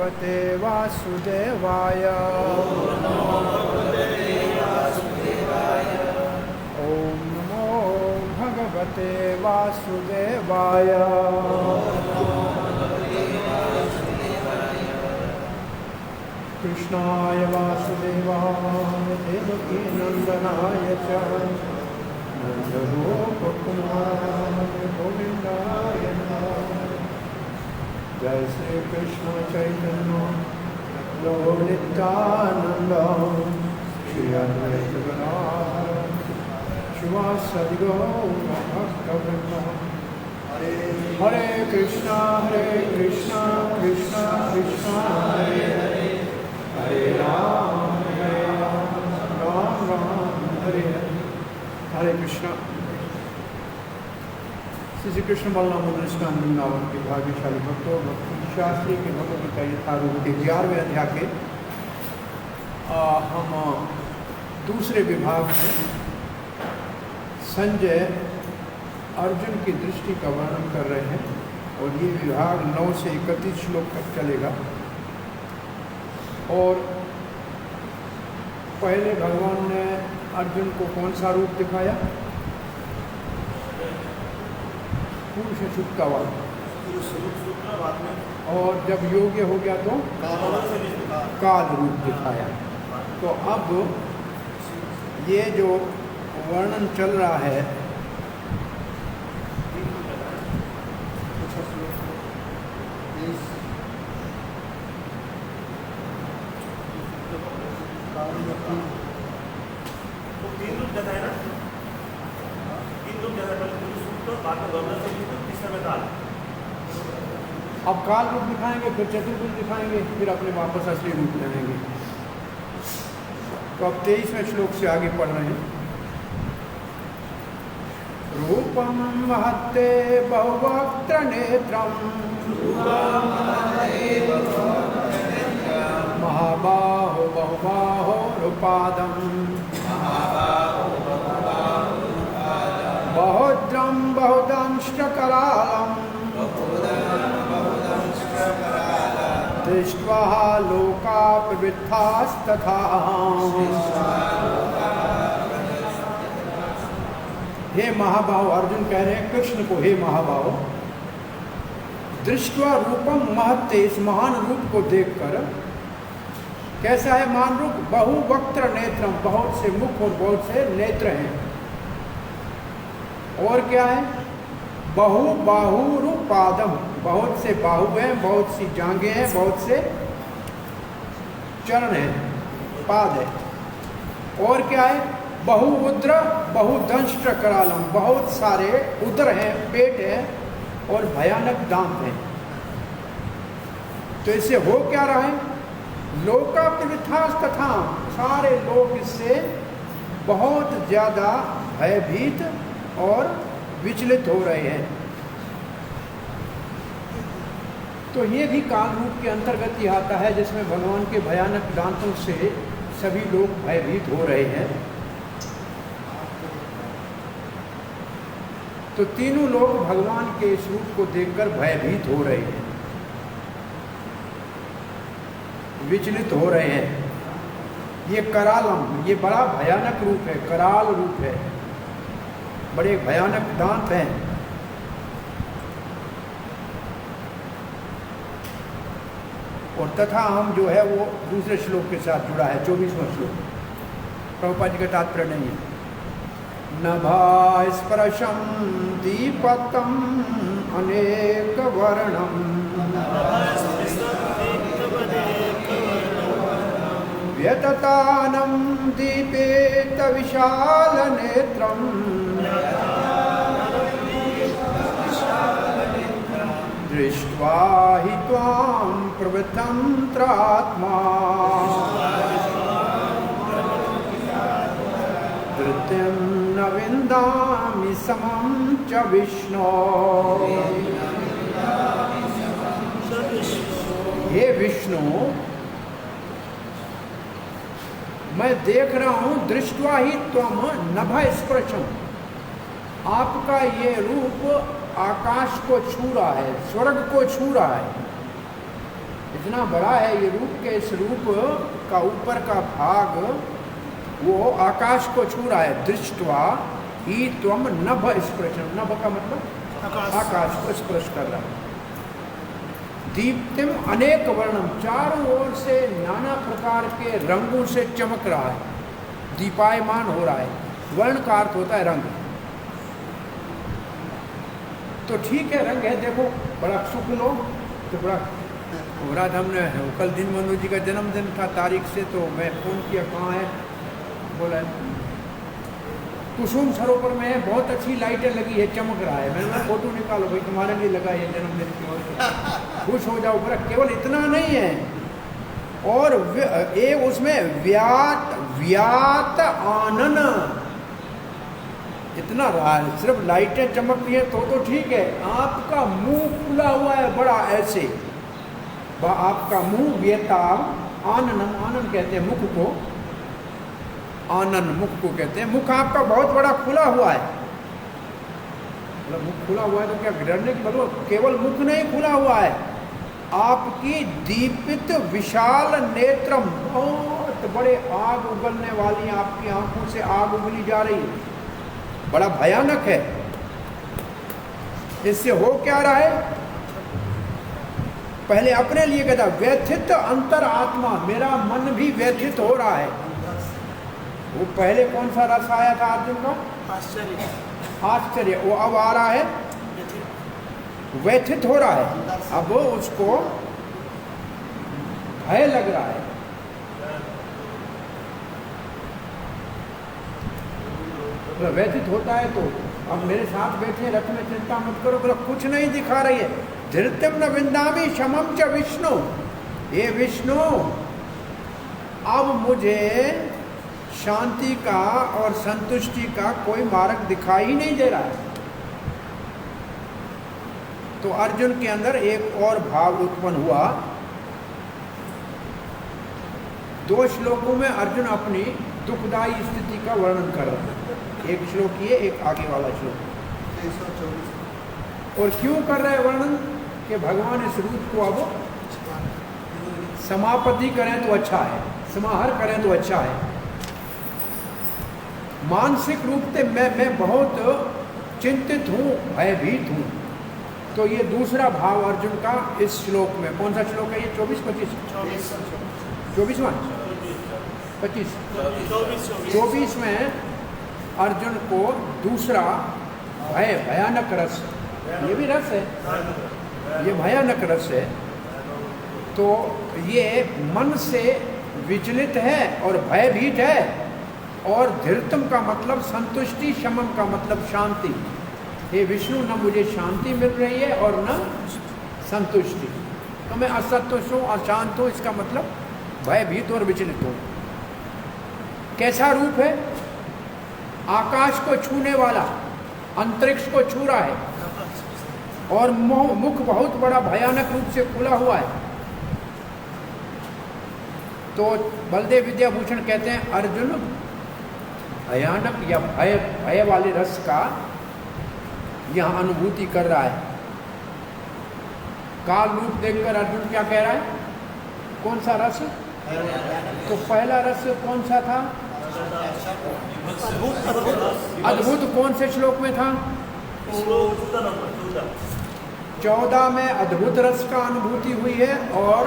भगवते वासुदेवाय। ओम नमो भगवते वासुदेवाय। कृष्णाय वासुदेवाय देवकी नंदनाय च नंदगोपकुमाराय गोविंदाय नमः। जय श्री कृष्ण चैतन्य प्रभु नित्यानंद श्री अद्वैत गदाधर शिवासादि गौरभक्तवृंद। हरे कृष्णा कृष्णा कृष्णा हरे हरे, हरे राम राम राम हरे हरे। हरे कृष्णा। श्री कृष्ण बलराम कृष्ण वृंदावन के भाग्यशाली भक्तों, भक्ति शास्त्री के भगवगीता यथारूप के 11वें अध्याय के हम दूसरे विभाग में संजय अर्जुन की दृष्टि का वर्णन कर रहे हैं और ये विभाग 9 से 31 श्लोक तक चलेगा। और पहले भगवान ने अर्जुन को कौन सा रूप दिखाया? पुरुष शुक्तावाद। और जब योग्य हो गया तो काल रूप दिखाया। तो अब ये जो वर्णन चल रहा है अब काल रूप दिखाएंगे, फिर चतुर्भुज दिखाएंगे, फिर अपने वापस असली रूप लाएंगे। तो अब 23वें श्लोक से आगे पढ़ रहे हैं। रूपम महत्ते बहुवक्त्र नेत्रम महाबाहो बहुबाहो रूपादम बहुद्रम बहुदंष्ट्रकरालम दृष्ट्वा लोका प्रवृत्तास्तथा। हे महाबाहो, अर्जुन कह रहे हैं कृष्ण को, हे महाबाहो, दृष्ट्वा रूपम महत्ते, इस महान रूप को देखकर। कैसा है महान रूप? बहुवक्त्र नेत्रम, बहुत से मुख और बहुत से नेत्र हैं। और क्या है? बहु बाहुरुपादम, बहुत से बाहु हैं, बहुत सी जांघें हैं, बहुत से चरण हैं, पाद है। और क्या है? बहुउद्र बहुदंष्ट्र करालम, बहुत सारे उदर हैं, पेट है और भयानक दांत हैं। तो इससे हो क्या रहा है? लोका प्रवृत्तास तथा, सारे लोग इससे बहुत ज्यादा भयभीत और विचलित हो रहे हैं। तो ये भी काल रूप के अंतर्गत ही आता है, जिसमें भगवान के भयानक दांतों से सभी लोग भयभीत हो रहे हैं। तो तीनों लोग भगवान के इस रूप को देखकर भयभीत हो रहे हैं, विचलित हो रहे हैं। ये करालम, ये बड़ा भयानक रूप है, कराल रूप है, बड़े भयानक दांत हैं। और तथा हम जो है वो दूसरे श्लोक के साथ जुड़ा है, 24वां श्लोक। प्रभुपाद जी का तात्पर्य नहीं है। नभा स्पर्शम दीपतम अनेक वर्णम व्यततानं दीपेत विशाल नेत्रम दृष्ट्वा हि त्वां प्रवृत्तंत्रात्मा धृत्यं न विन्दामि समं च विष्णो। हे विष्णु, मैं देख रहा हूँ, दृष्ट्वा ही त्वम नभ स्पर्शम, आपका ये रूप आकाश को छू रहा है, स्वर्ग को छू रहा है। इतना बड़ा है ये रूप के इस रूप का ऊपर का भाग वो आकाश को छू रहा है। दृष्टवा ही त्वम नभ स्पर्शन, नभ का मतलब आकाश को स्पर्श कर रहा है। दीप्तिम अनेक वर्णम, चारों ओर से नाना प्रकार के रंगों से चमक रहा है, दीपायमान हो रहा है। वर्ण का अर्थ होता है रंग। तो ठीक है, रंग है, देखो बड़ा सुख लो तो बड़ा हो रहा था। हमने कल दिन मनु जी का जन्मदिन था तारीख से, तो मैं फ़ोन किया कहाँ है, बोला कुसुम सरोवर में है, बहुत अच्छी लाइटें लगी है, चमक रहा है। मैंने कहा फोटो निकालो भाई, तुम्हारे लिए लगा है जन्मदिन की ओर से, खुश हो जाओ। पर केवल इतना नहीं है, और ये उसमें व्यात आनन इतना रहा है। सिर्फ लाइटें चमक रही है तो ठीक है, आपका मुंह खुला हुआ है बड़ा ऐसे, आपका मुंह व्यताव आननम, आनंद कहते हैं मुख को, आनंद मुख को कहते हैं। मुख आपका बहुत बड़ा खुला हुआ है, मतलब मुख खुला हुआ है तो क्या डरने की मतलब, केवल मुख नहीं खुला हुआ है, आपकी दीपित विशाल नेत्रम, बहुत बड़े आग उगलने वाली आपकी आंखों से आग उगली जा रही है, बड़ा भयानक है। इससे हो क्या रहा है, पहले अपने लिए कहता व्यथित अंतर आत्मा, मेरा मन भी व्यथित हो रहा है। वो पहले कौन सा रस आया था अर्जुन का, आश्चर्य, आश्चर्य, वो अब आ रहा है व्यथित हो रहा है, अब उसको भय लग रहा है। तो व्यथित होता है तो अब मेरे साथ बैठे रथ में, चिंता मत करो, बोला कुछ नहीं दिखा रही है। धृत्यम न विंदामी शमम च विष्णु, ये विष्णु अब मुझे शांति का और संतुष्टि का कोई मार्ग दिखाई ही नहीं दे रहा है। तो अर्जुन के अंदर एक और भाव उत्पन्न हुआ। 2 श्लोकों में अर्जुन अपनी दुखदायी स्थिति का वर्णन कर रहा है, एक श्लोक ये, एक आगे वाला श्लोक। और क्यों कर रहे हैं वर्णन, कि भगवान इस रूप को अब समापति करें तो अच्छा है, समाहर करें तो अच्छा है। मानसिक रूप से मैं बहुत चिंतित हूँ, भयभीत हूँ। तो ये दूसरा भाव अर्जुन का इस श्लोक में, कौन सा श्लोक है ये, 24-25, 24 में अर्जुन को दूसरा भयानक रस, ये भी रस है, ये भयानक रस है। तो ये मन से विचलित है और भयभीत है, और धृतम का मतलब संतुष्टि, शमम का मतलब शांति। हे विष्णु, न मुझे शांति मिल रही है और न संतुष्टि, तो मैं असंतुष्ट हूँ, अशांत हूँ, इसका मतलब भयभीत और विचलित हूँ। कैसा रूप है, आकाश को छूने वाला, अंतरिक्ष को छू रहा है, और मुख बहुत बड़ा भयानक रूप से खुला हुआ है। तो बलदेव विद्याभूषण कहते हैं अर्जुन भयानक या भय वाले रस का यहाँ अनुभूति कर रहा है। काल रूप देखकर अर्जुन क्या कह रहा है, कौन सा रस, तो पहला रस कौन सा था, अद्भुत, कौन से श्लोक में था, 14 में अद्भुत रस का अनुभूति हुई है, और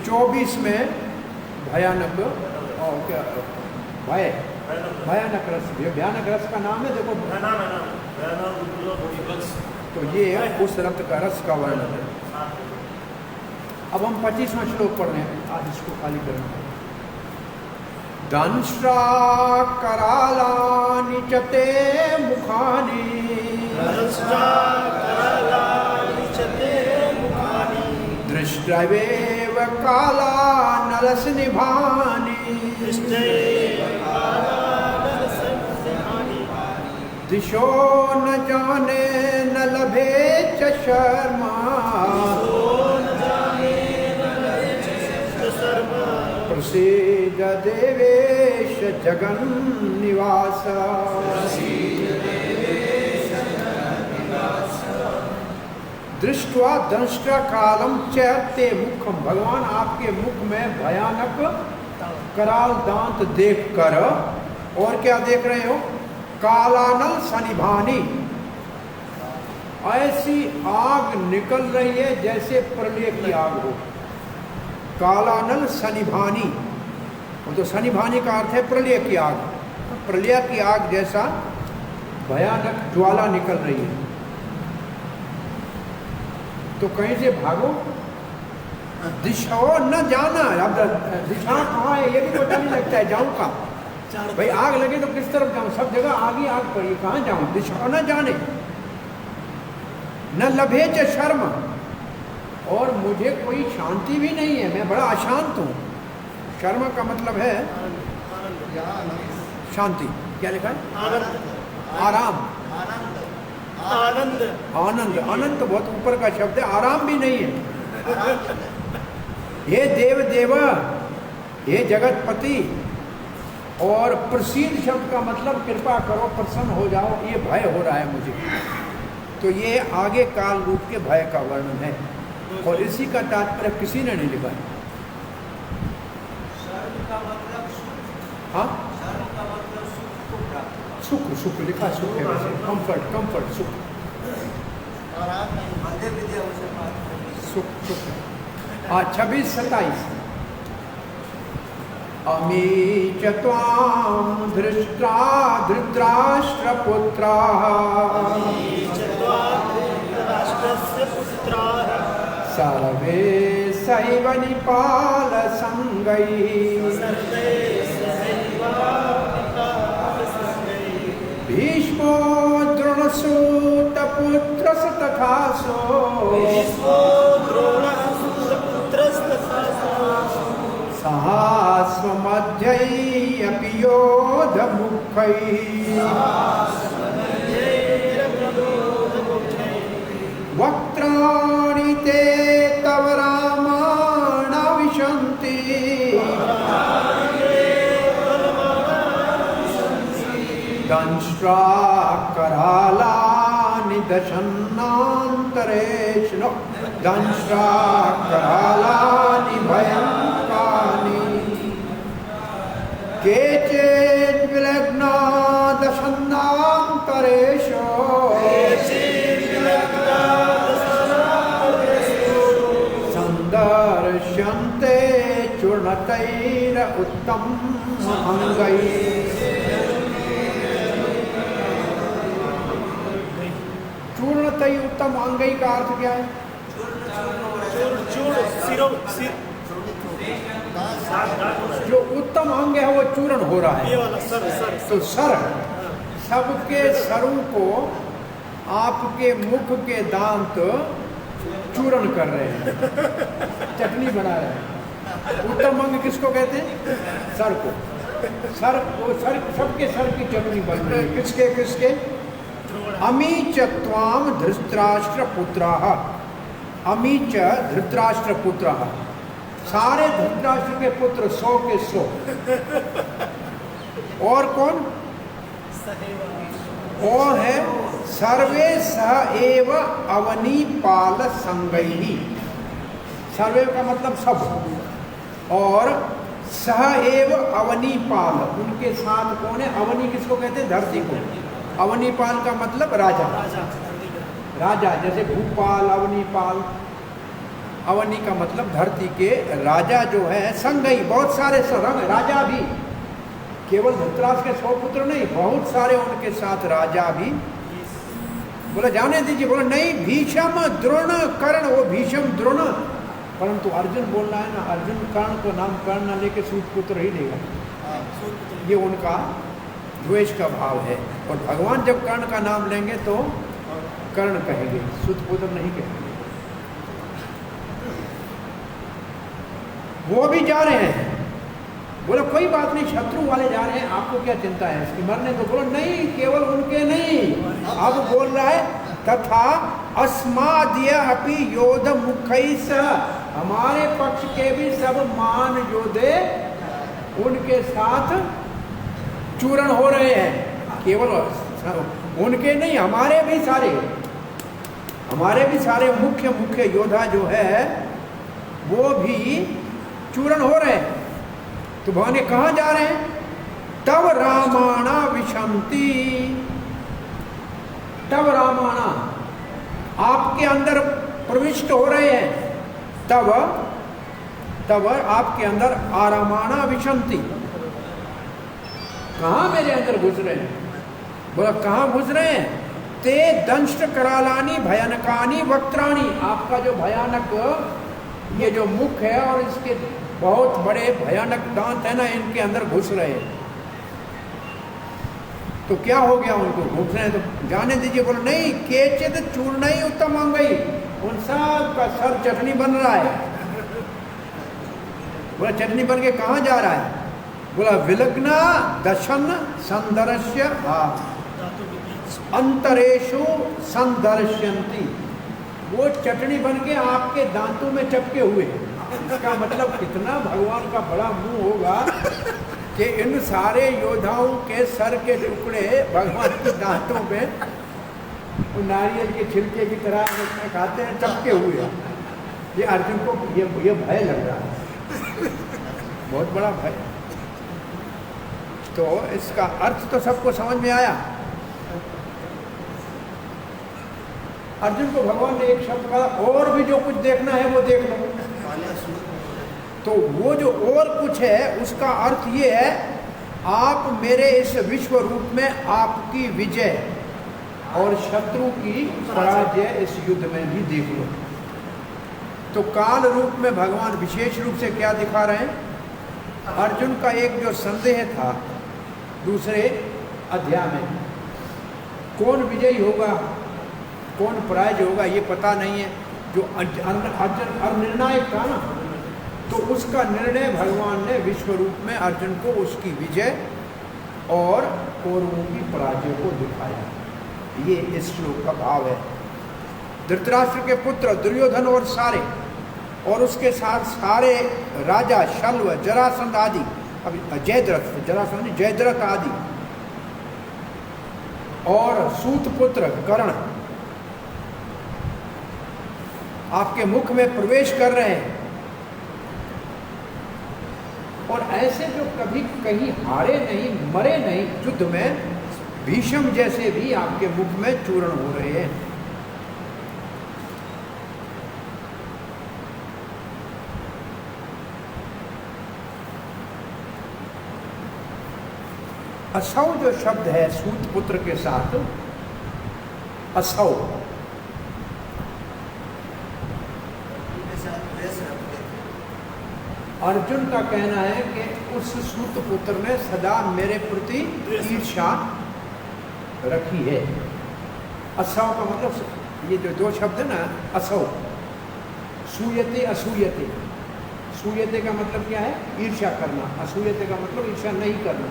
24 में भयानक, और क्या भयानक रस, भयानक रस का नाम है, देखो। तो ये उस रस का वर्णन है। अब हम 25वां श्लोक पढ़ रहे हैं, आज इसको खाली करना। दंष्ट्रा करालानि च ते मुखानि, दृष्ट्वेव काला नरसिंहानि, दिशो न जाने न लभे च शर्मा, प्रसीद देवेश जगन्निवास। दृष्टवा दंष्ट्र कालम चैत्य मुखम, भगवान आपके मुख में भयानक कराल दांत देखकर, और क्या देख रहे हो? कालानल सनिभानी, ऐसी आग निकल रही है जैसे प्रलय की आग हो। कालानल सनिभानी, वो तो सनिभानी का अर्थ है प्रलय की आग, प्रलय की आग जैसा भयानक ज्वाला निकल रही है। तो कहीं से भागो, दिशाओं न जाना। अब दिशा कहाँ है ये भी पता नहीं लगता है, जाऊँ कहाँ? भाई आग लगे तो किस तरफ जाऊँ? सब जगह आग ही आग पड़ी, कहाँ जाऊँ? दिशाओं न जाने, न लभे च शर्म, और मुझे कोई शांति भी नहीं है, मैं बड़ा अशांत हूँ। शर्म का मतलब है शांति। क्या लिखा है? आराम, आनंद। आनंद, आनंद तो बहुत ऊपर का शब्द है, आराम भी नहीं है। हे देव देव, हे जगतपति, और प्रसीद शब्द का मतलब कृपा करो, प्रसन्न हो जाओ, ये भय हो रहा है मुझे। तो ये आगे काल रूप के भय का वर्णन है, और इसी का तात्पर्य किसी ने नहीं लिखा है। हाँ, सुख, सुख लिखा, सुख है वैसे, कंफर्ट, कंफर्ट, सुख, सुख, सुख। हाँ, 26-27। अमी च त्वां धृष्ट्रा धृतराष्ट्रपुत्राः सर्वे सैव निपालसङ्गैः भीष्मो द्रोणसूतपुत्रस्तथासो सहास्मध्यैरपि योधमुखैः वक्त्राणि ते तव रामाण विशन्ति दंष्ट्रा करालानि दशन्नान्तरेषु, दंष्ट्रा करालानि भयङ्कानि केचित् विलग्ना दशन्नान्तरेषु संदर्श्यन्ते चूर्णतैर उत्तम अंगैः। चूर्णतै उत्तम अंगई का अर्थ क्या है? जो उत्तम अंग है वो चूर्ण हो रहा है। तो सर, सबके सरों को आपके मुख के दांत चूर्ण कर रहे हैं, चटनी बना रहे हैं। उत्तम अंग किसको कहते हैं? सर को। सर को, सर, सबके सर की चटनी बन रही है। किसके किसके? अमी च त्वाम धृतराष्ट्रपुत्राः, अमी च धृतराष्ट्रपुत्राः, सारे धृतराष्ट्र के पुत्र 100 के 100। और कौन? और है सर्वे सह एव अवनीपाल संगैहि, सर्वे का मतलब सब, और सह एव अवनीपाल, उनके साथ कौन है? अवनी किसको कहते हैं? धरती को। अवनीपाल का मतलब राजा, राजा, जैसे भूपाल, अवनीपाल। अवनी का मतलब धरती के राजा जो है। संगई, बहुत सारे रंग राजा भी, केवल धृतराष्ट्र के 100 पुत्र नहीं, बहुत सारे उनके साथ राजा भी। बोला जाने दीजिए, बोला नहीं, भीषम द्रोण कर्ण, वो भीषम द्रोण। परंतु अर्जुन बोल रहा है ना, अर्जुन कर्ण को नाम कर्ण न लेके सूत पुत्र ही लेगा, ये उनका द्वेष का भाव है। और भगवान जब कर्ण का नाम लेंगे तो कर्ण कहेंगे, सूत पुत्र नहीं कहेंगे। वो भी जा रहे हैं। बोला कोई बात नहीं, शत्रु वाले जा रहे हैं, आपको क्या चिंता है इसकी, मरने तो। बोलो नहीं, केवल उनके नहीं, अब बोल रहा है तथा अस्माद्य अपि योध मुखैः, हमारे पक्ष के भी सब महान योद्धे उनके साथ चूर्ण हो रहे हैं। केवल उनके नहीं, हमारे भी सारे, हमारे भी सारे मुख्य मुख्य योद्धा जो है वो भी चूर्ण हो रहे हैं। तो भगवान ये कहाँ जा रहे हैं? तव रामाणा विशंति, तव रामाणा आपके अंदर प्रविष्ट हो रहे हैं। तव तब आपके अंदर आरामाना विशंति, कहाँ मेरे अंदर घुस रहे हैं? बोला कहाँ घुस रहे हैं? ते दंष्ट करालानी भयानकानी वक्त्राणी, आपका जो भयानक ये जो मुख है और इसके बहुत बड़े भयानक दांत है ना, इनके अंदर घुस रहे हैं। तो क्या हो गया? उनको घुस रहे हैं तो जाने दीजिए। बोला नहीं, केचित चूर्ण ही उत्तम अंगई, उन सब का सर चटनी बन रहा है। बोला चटनी बन के कहाँ जा रहा है? बोला विलग्ना दशन संदर्श्य अंतरेशु संदर्शयन्ति, वो चटनी बन के आपके दांतों में चपके हुए। इसका मतलब कितना भगवान का बड़ा मुंह होगा कि इन सारे योद्धाओं के सर के टुकड़े भगवान के दांतों में नारियल के छिलके की तरह खाते हैं, चपके हुए। ये अर्जुन को ये भय लग रहा है, बहुत बड़ा भय। तो इसका अर्थ तो सबको समझ में आया। अर्जुन को भगवान ने एक शब्द कहा, और भी जो कुछ देखना है वो देख लो। तो वो जो और कुछ है उसका अर्थ ये है, आप मेरे इस विश्व रूप में आपकी विजय और शत्रु की पराजय इस युद्ध में भी देख लो। तो काल रूप में भगवान विशेष रूप से क्या दिखा रहे हैं? अर्जुन का एक जो संदेह था दूसरे अध्याय में, कौन विजयी होगा कौन पराजय होगा ये पता नहीं है, जो अर्जुन निर्णायक था ना, तो उसका निर्णय भगवान ने विश्व रूप में अर्जुन को उसकी विजय और कौरवों की पराजय को दिखाया। ये इस श्लोक का भाव है। धृतराष्ट्र के पुत्र दुर्योधन और सारे, और उसके साथ सारे राजा शल्व जरासंध आदि, अभी जयद्रथ, जरासंध जयद्रथ आदि, और सूत पुत्र कर्ण आपके मुख में प्रवेश कर रहे हैं। और ऐसे जो कभी कहीं हारे नहीं, मरे नहीं युद्ध में, भीष्म जैसे भी आपके मुख में चूर्ण हो रहे हैं। असौ जो शब्द है सूत पुत्र के साथ, असौ अर्जुन का कहना है कि उस सूत पुत्र ने सदा मेरे प्रति ईर्ष्या रखी है। असौ का मतलब ये जो दो शब्द है ना, असौ, सूयते असूयते। सूयते का मतलब क्या है? ईर्ष्या करना। असूयते का मतलब ईर्ष्या नहीं करना।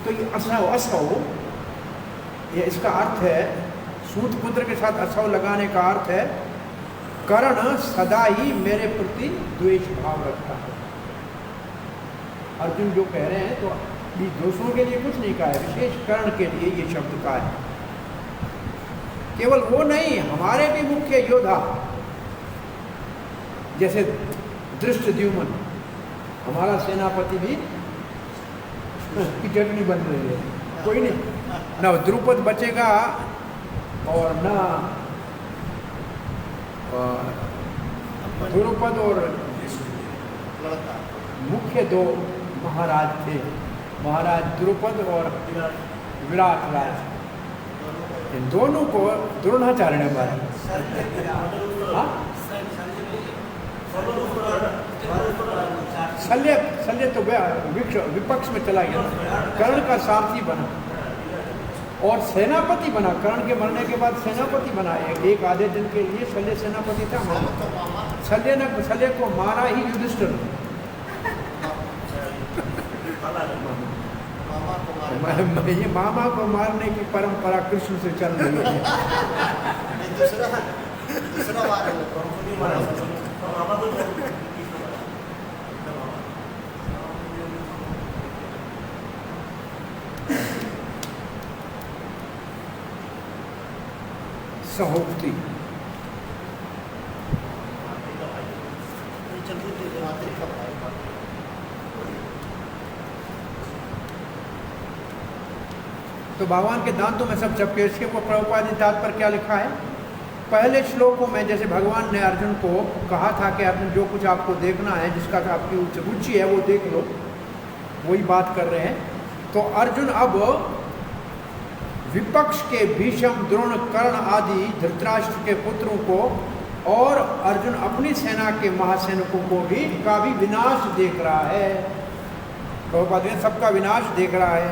तो ये असौ, असौ ये इसका अर्थ है, सूत पुत्र के साथ असौ लगाने का अर्थ है कर्ण सदा ही मेरे प्रति द्वेष भाव रखता है। अर्जुन जो कह रहे हैं तो ये दूसरों के लिए कुछ नहीं कहा है, विशेष कर्ण के लिए ये शब्द का है। केवल वो नहीं, हमारे भी मुख्य योद्धा जैसे धृष्टद्युम्न, हमारा सेनापति भी की चटनी बन रही है। कोई नहीं, ना द्रुपद बचेगा और ना द्रुपद और मुख्य दो महाराज थे, महाराज द्रुपद और विराट राज, इन दोनों को द्रोणाचार्य ने मारा। शल्य तो विपक्ष में चला गया, कर्ण का सारथी बना और सेनापति बना। कर्ण के मरने के बाद सेनापति बना। एक आधे दिन के लिए शल्य सेनापति था। शल्य को मारा ही युधिष्ठिर ने। ये मामा को मारने की परंपरा कृष्ण से चल रही है। सहोक्ति तो भगवान के दांतों में सब चपके। इसके ऊपर प्रभुपाद जी तात्पर्य क्या लिखा है? पहले श्लोकों में जैसे भगवान ने अर्जुन को कहा था कि अर्जुन जो कुछ आपको देखना है, जिसका आपकी रुचि है वो देख लो, वही बात कर रहे हैं। तो अर्जुन अब विपक्ष के भीष्म, द्रोण, कर्ण आदि धृतराष्ट्र के पुत्रों को और अर्जुन अपनी सेना के महासैनिकों को भी का भी विनाश देख रहा है। प्रभुपाद ने सबका विनाश देख रहा है।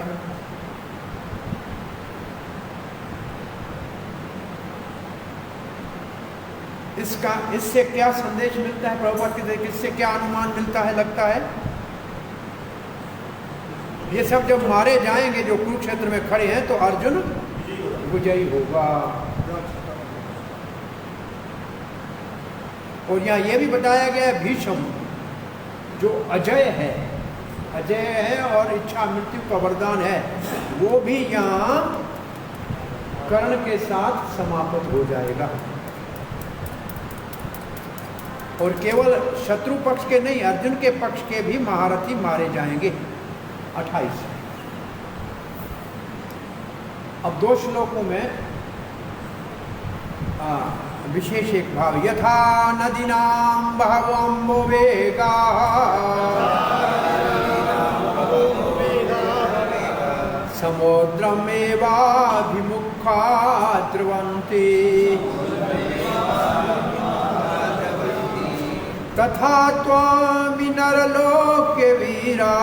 इससे क्या संदेश मिलता है प्रभुपाद के? इससे क्या अनुमान मिलता है, लगता है? ये सब जब मारे जाएंगे जो कुरुक्षेत्र में खड़े हैं, तो अर्जुन विजयी होगा। और यहाँ ये भी बताया गया है भीष्म जो अजय है और इच्छा मृत्यु का वरदान है, वो भी यहाँ कर्ण के साथ समाप्त हो जाएगा। और केवल शत्रु पक्ष के नहीं, अर्जुन के पक्ष के भी महारथी मारे जाएंगे। 28। अब 2 श्लोकों में विशेष एक भाव। यथा नदीनां बहवो वेगा समुद्रमेवाभिमुखा द्रवन्ति तथा त्वामि नरलोके वीरा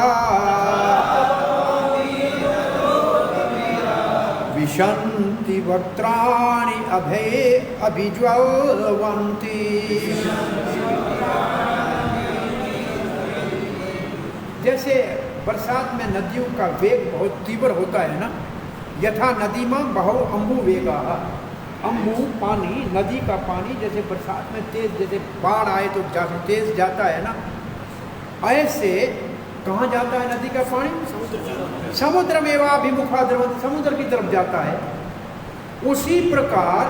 विशन्ति वक्त्राणि अभिज्वलन्ति। जैसे बरसात में नदियों का वेग बहुत तीव्र होता है ना, यथा नदी में बहव अम्बु वेगा। अम्बु पानी, नदी का पानी जैसे बरसात में तेज, जैसे बाढ़ आए तो तेज जाता है ना, ऐसे कहाँ जाता है नदी का पानी? समुद्र में अभिमुखा द्रवन्ति, समुद्र की तरफ जाता है। उसी प्रकार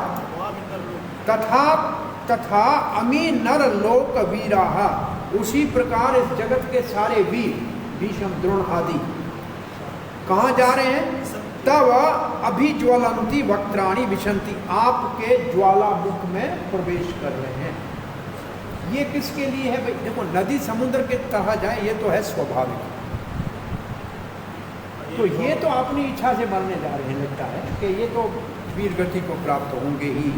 तथा अमी नर लोक वीराः, उसी प्रकार इस जगत के सारे वीर, भीष्म, द्रोण आदि कहाँ जा रहे हैं? तब अभिज्वलंती वक्त्राणि विशन्ति, आपके ज्वालामुख में प्रवेश कर रहे हैं। ये किसके लिए है भाई? देखो, नदी समुद्र के तरह जाए ये तो है स्वाभाविक, तो ये तो अपनी इच्छा से मरने जा रहे हैं, लगता है कि ये तो वीर गति को प्राप्त होंगे ही।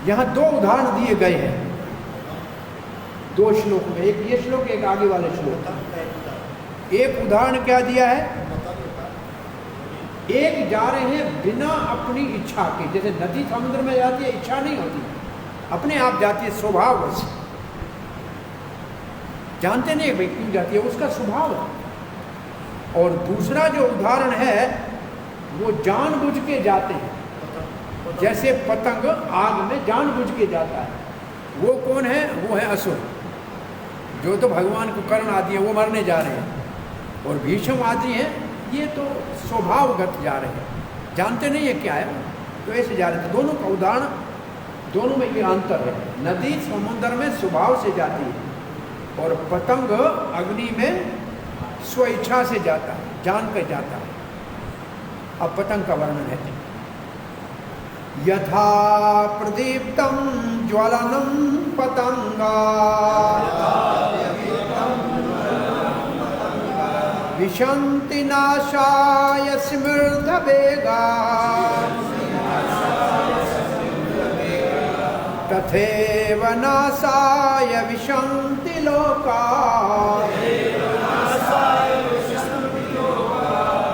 यहाँ 2 उदाहरण दिए गए हैं 2 श्लोक में, एक ये श्लोक, एक आगे वाले श्लोक। एक उदाहरण क्या दिया है? एक जा रहे हैं बिना अपनी इच्छा के, जैसे नदी समुद्र में जाती है, इच्छा नहीं होती, अपने आप जाती है स्वभाव से, जानते नहीं भाई क्यों जाती है, उसका स्वभाव है। और दूसरा जो उदाहरण है वो जानबूझ के जाते हैं, जैसे पतंग आग में जानबूझ के जाता है। वो कौन है? वो है असुर, जो तो भगवान को कर्ण आदि है, वो मरने जा रहे हैं। और भीष्म आदि हैं, ये तो स्वभावगत जा रहे हैं, जानते नहीं है क्या है, तो ऐसे जा रहे थे। दोनों का उदाहरण, दोनों में ये अंतर है। नदी समुद्र में स्वभाव से जाती है और पतंग अग्नि में स्वेच्छा से जाता है, जान कर जाता है। अब पतंग का वर्णन है। यथा प्रदीप्तं ज्वलनं पतंगा विशन्ति नाशाय स्मृतवेगा तथैव नाशाय विशन्ति लोका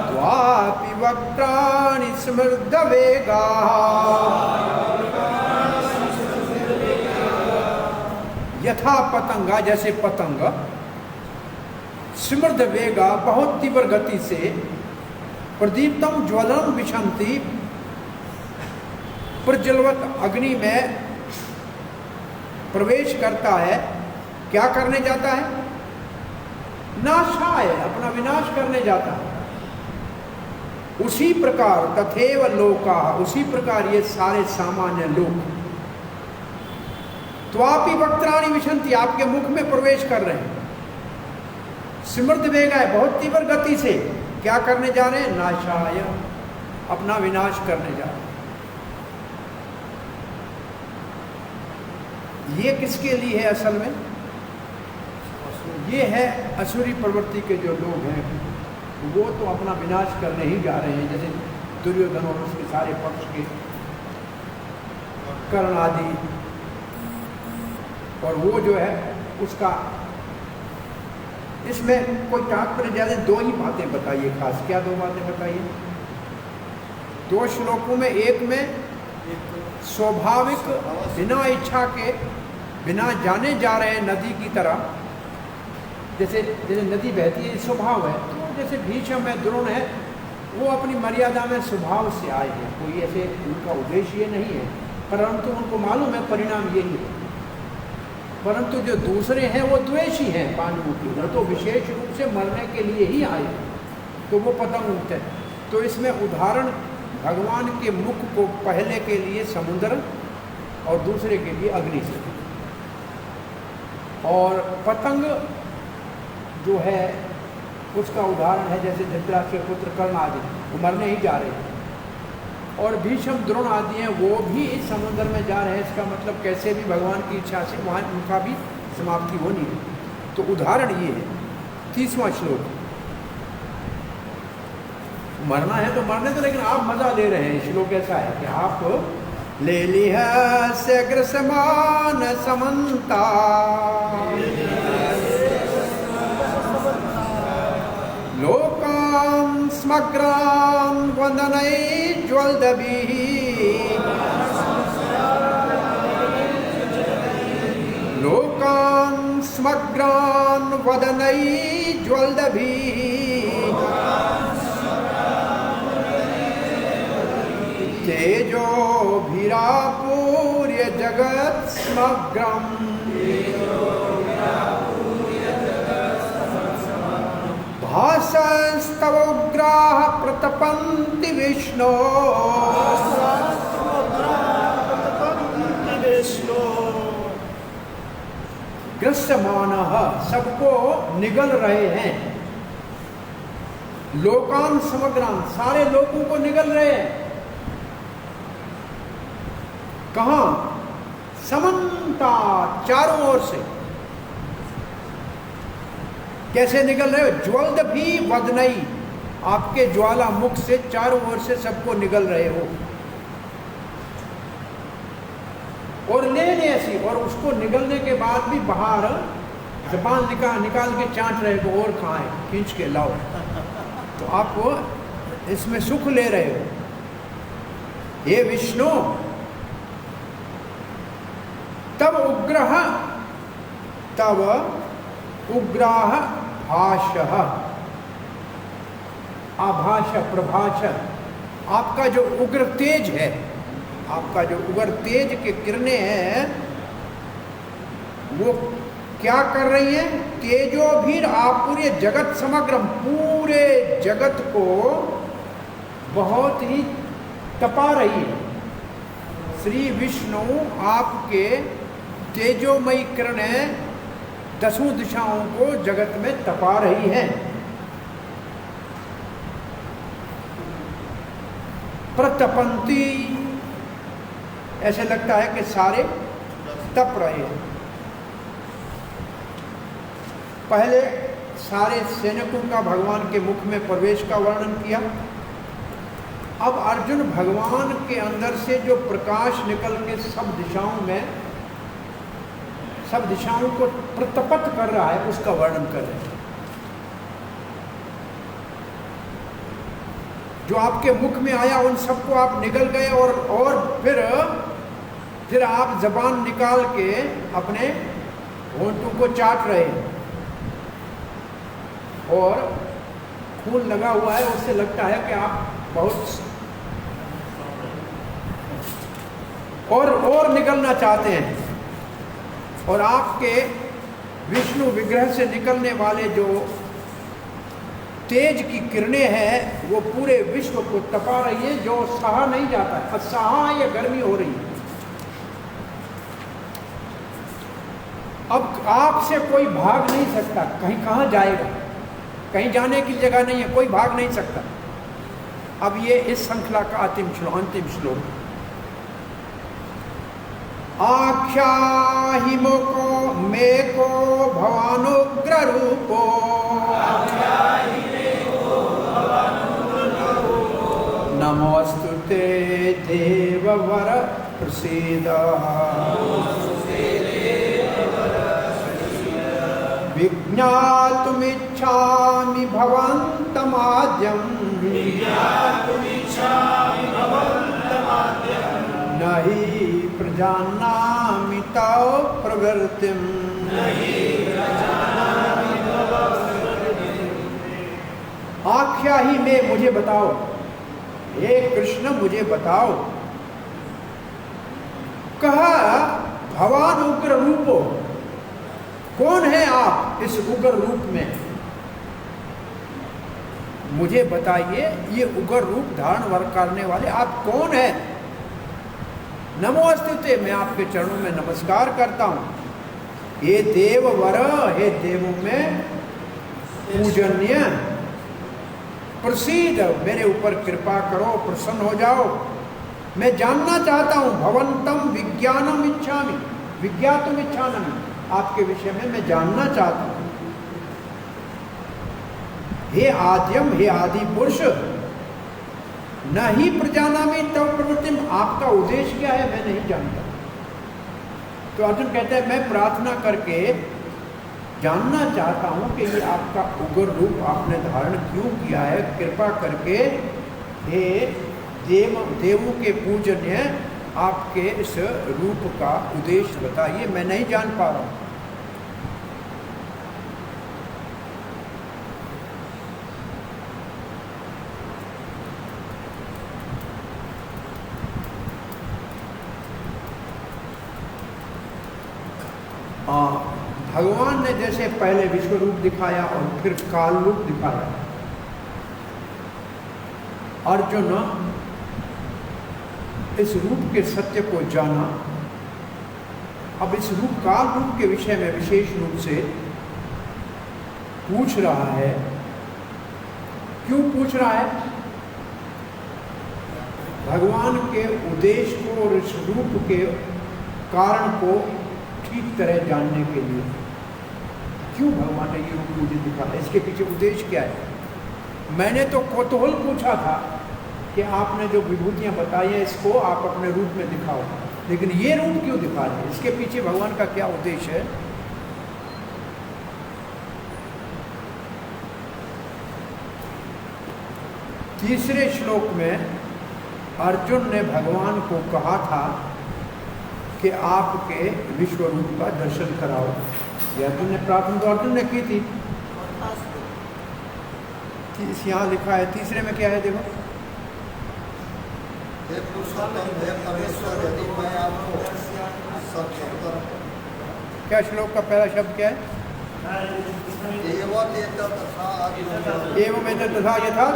त्वापि वक्त्राणि स्मृतवेगा। यथा पतंगा, जैसे पतंग, स्मृत वेगा, बहुत तीव्र गति से, प्रदीप्तम ज्वलनम विशन्ति, प्रज्वलवत अग्नि में प्रवेश करता है। क्या करने जाता है? नाशाय, अपना विनाश करने जाता है। उसी प्रकार तथैव लोका, उसी प्रकार ये सारे सामान्य लोग त्वापि वक्त्राणि विशन्ति, आपके मुख में प्रवेश कर रहे हैं। सिमृत वेग है, बहुत तीव्र गति से क्या करने जा रहे हैं? नाशाय, अपना विनाश करने जा रहे हैं। ये किसके लिए है असल में? ये है असुरी प्रवृत्ति के जो लोग हैं, वो तो अपना विनाश करने ही जा रहे हैं। जैसे दुर्योधन और उसके सारे पक्ष के कर्ण आदि, और वो जो है उसका, इसमें कोई तात्पर्य ज़्यादा, दो ही बातें बताइए खास। क्या दो बातें बताइए? 2 श्लोकों में, एक में स्वाभाविक बिना इच्छा के, बिना जाने जा रहे हैं नदी की तरह, जैसे जैसे नदी बहती है स्वभाव है, तो जैसे भीष्म है, द्रोण है, वो अपनी मर्यादा में स्वभाव से आए हैं, कोई ऐसे उनका उद्देश्य ये नहीं है, परंतु उनको मालूम है परिणाम यही है। परंतु जो दूसरे हैं वो द्वेषी हैं पांडवों की, वो तो विशेष रूप से मरने के लिए ही आए हैं, तो वो पतंग उड़ते हैं। तो इसमें उदाहरण भगवान के मुख को पहले के लिए समुद्र और दूसरे के लिए अग्नि से, और पतंग जो है उसका उदाहरण है जैसे धृतराष्ट्र के पुत्र कर्ण आदि, वो मरने ही जा रहे हैं, और भीष्म द्रोण आदि हैं वो भी इस समुद्र में जा रहे हैं। इसका मतलब कैसे भी भगवान की इच्छा से वहाँ उनका भी समाप्ति होनी है। तो उदाहरण ये है। 30वां श्लोक, मरना है तो मरने दो, लेकिन आप मजा ले रहे हैं। श्लोक ऐसा है कि आप ले लिह से ग्रसमान समन्ता लोकान् स्मग्रान् वदनैर्ज्वलद्भिः लोकान् स्मग्रान् वदनैर्ज्वलद्भिः तेजोभिरापूर्य जगत्समग्रम् भासस्तवोग्राः प्रतपन्ति विष्णो ग्रस्यमानः, सबको निगल रहे हैं। लोकान समग्रान, सारे लोगों को निगल रहे हैं। कहाँ? समन्ता, चारों ओर से। कैसे निकल रहे हो? ज्वलद भी वदनई, आपके ज्वाला मुख से चारों ओर से सबको निकल रहे हो। और लेने ऐसी, और उसको निकलने के बाद भी बाहर जबान निकाल के चाट रहे हो, और खाएं, खींच के लाओ। तो आप इसमें सुख ले रहे हो। हे विष्णु, तब उग्राह भाषः, आभाष प्रभाष, आपका जो उग्र तेज है, आपका जो उग्र तेज के किरणें हैं, वो क्या कर रही हैं? तेजो भी आपूर्य जगत समग्रम, पूरे जगत को बहुत ही तपा रही है। श्री विष्णु आपके तेजोमयी किरणें 10 दिशाओं को जगत में तपा रही हैं। प्रतपंती, ऐसे लगता है कि सारे तप रहे हैं। पहले सारे सैनिकों का भगवान के मुख में प्रवेश का वर्णन किया। अब अर्जुन भगवान के अंदर से जो प्रकाश निकल के सब दिशाओं को प्रतपत कर रहा है, उसका वर्णन कर रहे हैं। जो आपके मुख में आया उन सबको आप निगल गए, और फिर आप जबान निकाल के अपने होंठों को चाट रहे हैं, और खून लगा हुआ है, उससे लगता है कि आप बहुत और निकलना चाहते हैं। और आपके विष्णु विग्रह से निकलने वाले जो तेज की किरणें हैं, वो पूरे विश्व को तपा रही है, जो सहा नहीं जाता है। असहा ये गर्मी हो रही है। अब आपसे कोई भाग नहीं सकता, कहीं कहाँ जाएगा? कहीं जाने की जगह नहीं है, कोई भाग नहीं सकता। अब ये इस श्रृंखला का अंतिम श्लोक। आख्याहि मेको भवानुग्र रूपो नमोस्तुते देववर प्रसीद विज्ञातुमिच्छामि भवन्तमाद्यं न हि प्रजानामि तव प्रवृत्तिम्। आख्या ही में मुझे बताओ, हे कृष्ण मुझे बताओ। कहा भवान उग्र रूपो, कौन है आप इस उग्र रूप में? मुझे बताइए, ये उग्र रूप धारण करने वाले आप कौन है? नमोस्तुते, मैं आपके चरणों में नमस्कार करता हूं। हे देववर, हे देवों में पूजन्य, प्रसीद, मेरे ऊपर कृपा करो, प्रसन्न हो जाओ। मैं जानना चाहता हूं। भवंतम विज्ञानम इच्छामि, विज्ञातुम इच्छामि, आपके विषय में मैं जानना चाहता हूं। हे आद्यम, हे आदि पुरुष, न ही प्रजानामि तव प्रवृत्तिम, आपका उद्देश्य क्या है मैं नहीं जानता। तो अर्जुन कहते हैं मैं प्रार्थना करके जानना चाहता हूं कि ये आपका उग्र रूप आपने धारण क्यों किया है। कृपा करके हे देवों के पूजन्य, आपके इस रूप का उद्देश्य बताइए, मैं नहीं जान पा रहा हूं। भगवान ने जैसे पहले विश्व रूप दिखाया और फिर काल रूप दिखाया, अर्जुन इस रूप के सत्य को जाना। अब इस रूप काल रूप के विषय में विशेष रूप से पूछ रहा है। क्यों पूछ रहा है? भगवान के उद्देश्य को और इस रूप के कारण को ठीक तरह जानने के लिए। क्यों भगवान ने ये रूप मुझे दिखा, इसके पीछे उद्देश्य क्या है? मैंने तो कौतूहल पूछा था कि आपने जो विभूतियां बताई हैं इसको आप अपने रूप में दिखाओ, लेकिन ये रूप क्यों दिखा रहे हैं? इसके पीछे भगवान का क्या उद्देश्य है? तीसरे श्लोक में अर्जुन ने भगवान को कहा था कि आपके विश्व रूप का दर्शन कराओ। ये अर्जुन ने प्रार्थना तो अर्जुन ने की थी। यहाँ लिखा है तीसरे में क्या है देखो, क्या श्लोक का पहला शब्द क्या है? एवं तथा यथा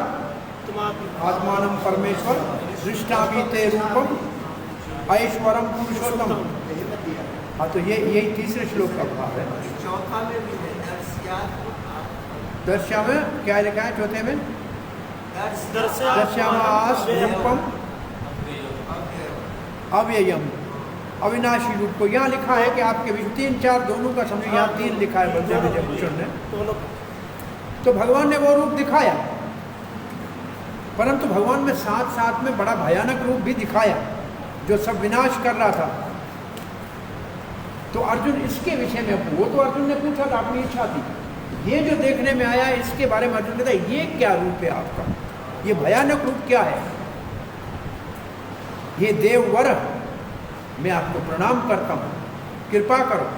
आत्मानं परमेश्वर दृष्टापि ते रूपम ऐश्वरम पुरुषोत्तम। हाँ, तो ये यही तीसरे श्लोक का भाव है। चौथा में भी है दर्श्या में क्या लिखा है? चौथे में दर्श्यामास रूपम अव्ययम, अविनाशी रूप को। यहाँ लिखा है कि आपके विश्व 3 4 दोनों का समझो, यहाँ 3 लिखा है बलदेव विजयभूषण ने। तो भगवान ने वो रूप दिखाया, परंतु भगवान में साथ साथ में बड़ा भयानक रूप भी दिखाया जो सब विनाश कर रहा था। तो अर्जुन इसके विषय में, वो तो अर्जुन ने पूछा था, अपनी इच्छा थी। ये जो देखने में आया इसके बारे में अर्जुन कहता है ये क्या रूप है आपका, ये भयानक रूप क्या है? ये देववर, मैं आपको प्रणाम करता हूं, कृपा करो,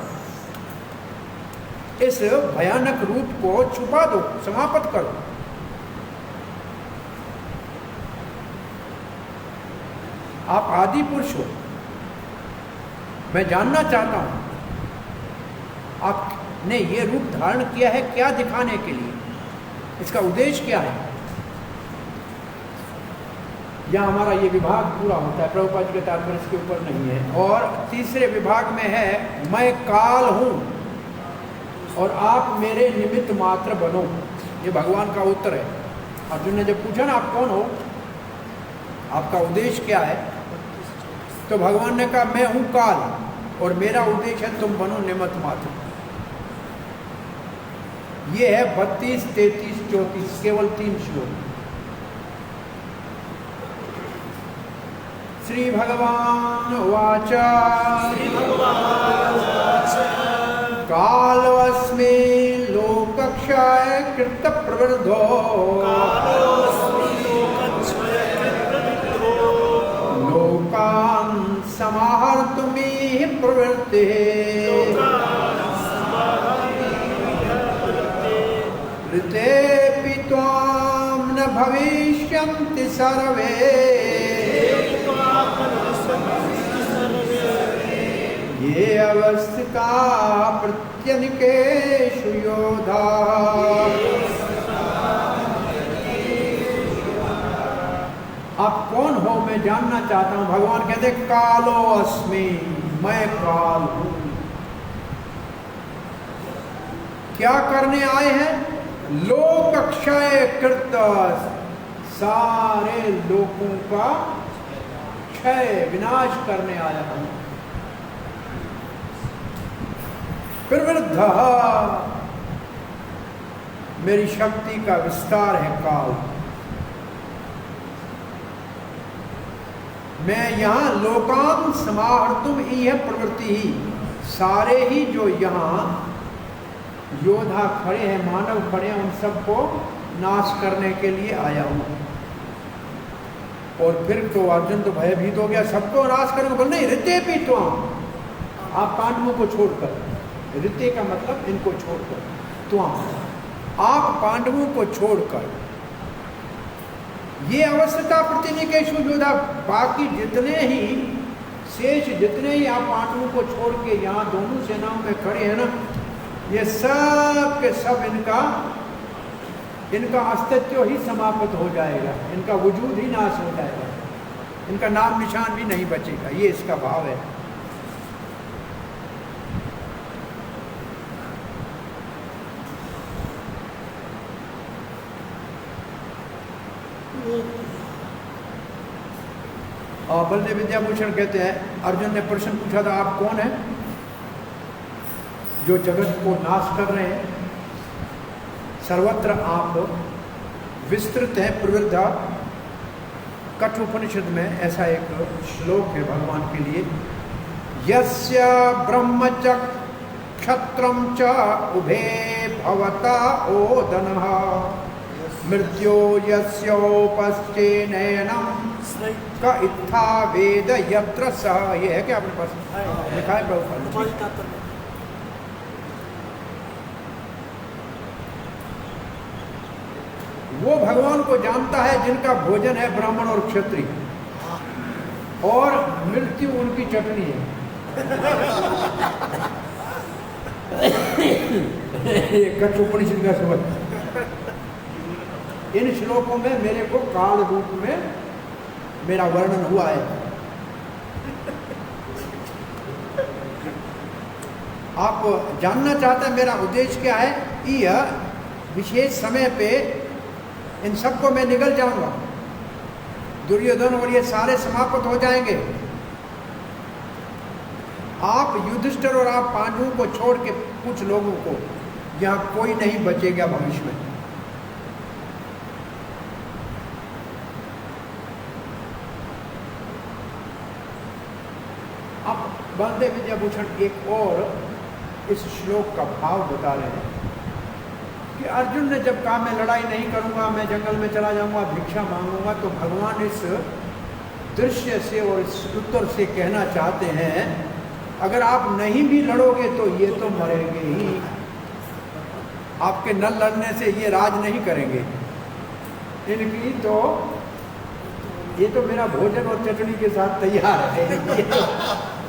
इस भयानक रूप को छुपा दो, समाप्त करो। आप आदि पुरुष हो, मैं जानना चाहता हूं आपने ये रूप धारण किया है क्या दिखाने के लिए, इसका उद्देश्य क्या है? यहाँ हमारा ये विभाग पूरा होता है, प्रभुपाद जी के तात्पर्य इसके ऊपर नहीं है। और तीसरे विभाग में है मैं काल हूं और आप मेरे निमित्त मात्र बनो। ये भगवान का उत्तर है। अर्जुन ने जब पूछा ना आप कौन हो, आपका उद्देश्य क्या है, तो भगवान ने कहा मैं हूं काल और मेरा उद्देश्य है तुम बनो निमित्त मात्र। ये है 32, 33, 34 केवल 3 श्लोक। श्री भगवान वाच कालवस्मि लोकक्षय कृत प्रवृद्धो लोकान् समाहर्तुमिह प्रवृत्तिः ऋतेऽपि त्वां न भविष्यन्ति सर्वे ये अवस्थिता प्रत्यनिकेषु योधा। आप कौन हो मैं जानना चाहता हूं। भगवान कहते कालो अस्मि, मैं काल हूं। क्या करने आए हैं? लोक क्षय कृत, सारे लोगों का क्षय विनाश करने आया हूं। प्रवृद्ध, मेरी शक्ति का विस्तार है काल। मैं यहां लोकान समाहर्तुम इह प्रवृत्ति ही, सारे ही जो यहां योद्धा खड़े हैं, मानव खड़े हैं, उन सबको नाश करने के लिए आया हूं। और फिर तो अर्जुन तो भयभीत हो गया, सबको नाश करेंगे। बोल नहीं, ऋते भी तो आप पांडवों को छोड़कर, ऋते का मतलब इनको छोड़कर, तो आप पांडवों को छोड़कर, ये अवस्था प्रतिनिकेशु योद्धा, बाकी जितने ही शेष जितने ही आप पांडवों को छोड़ के यहाँ दोनों सेनाओं में खड़े हैं ना, ये सब के सब इनका अस्तित्व ही समाप्त हो जाएगा, इनका वजूद ही नाश हो जाएगा, इनका नाम निशान भी नहीं बचेगा। ये इसका भाव है। और बलदेव विद्याभूषण कहते हैं, अर्जुन ने प्रश्न पूछा था आप कौन हैं जो जगत को नाश कर रहे हैं, सर्वत्र आप विस्तृत हैं, प्रवृद्धा। कठोपनिषद में ऐसा एक श्लोक है भगवान के लिए, यस्य ब्रह्मच क्षत्रम च उभे भवता ओदनः मृत्यो यस्योपश्चेनयनम् का इत्था वेद यत्र सः। ये है क्या अपने पास लिखा है प्रभुपाद? वो भगवान को जानता है जिनका भोजन है ब्राह्मण और क्षत्रिय, और मृत्यु उनकी चटनी है। कठोपनिषद का श्लोक। इन श्लोकों में मेरे को काल रूप में मेरा वर्णन हुआ है। आप जानना चाहते हैं मेरा उद्देश्य क्या है? यह विशेष समय पे इन सबको मैं निगल जाऊंगा, दुर्योधन और ये सारे समाप्त हो जाएंगे। आप युधिष्ठिर और आप पांडवों को छोड़ के कुछ लोगों को, यहाँ कोई नहीं बचेगा भविष्य में। अब बलदेव विद्याभूषण एक और इस श्लोक का भाव बता रहे हैं कि अर्जुन ने जब कहा मैं लड़ाई नहीं करूंगा, मैं जंगल में चला जाऊंगा, भिक्षा मांगूंगा, तो भगवान इस दृश्य से और इस उत्तर से कहना चाहते हैं अगर आप नहीं भी लड़ोगे तो ये तो मरेंगे ही, आपके न लड़ने से ये राज नहीं करेंगे। इनकी तो ये तो मेरा भोजन और चटनी के साथ तैयार है,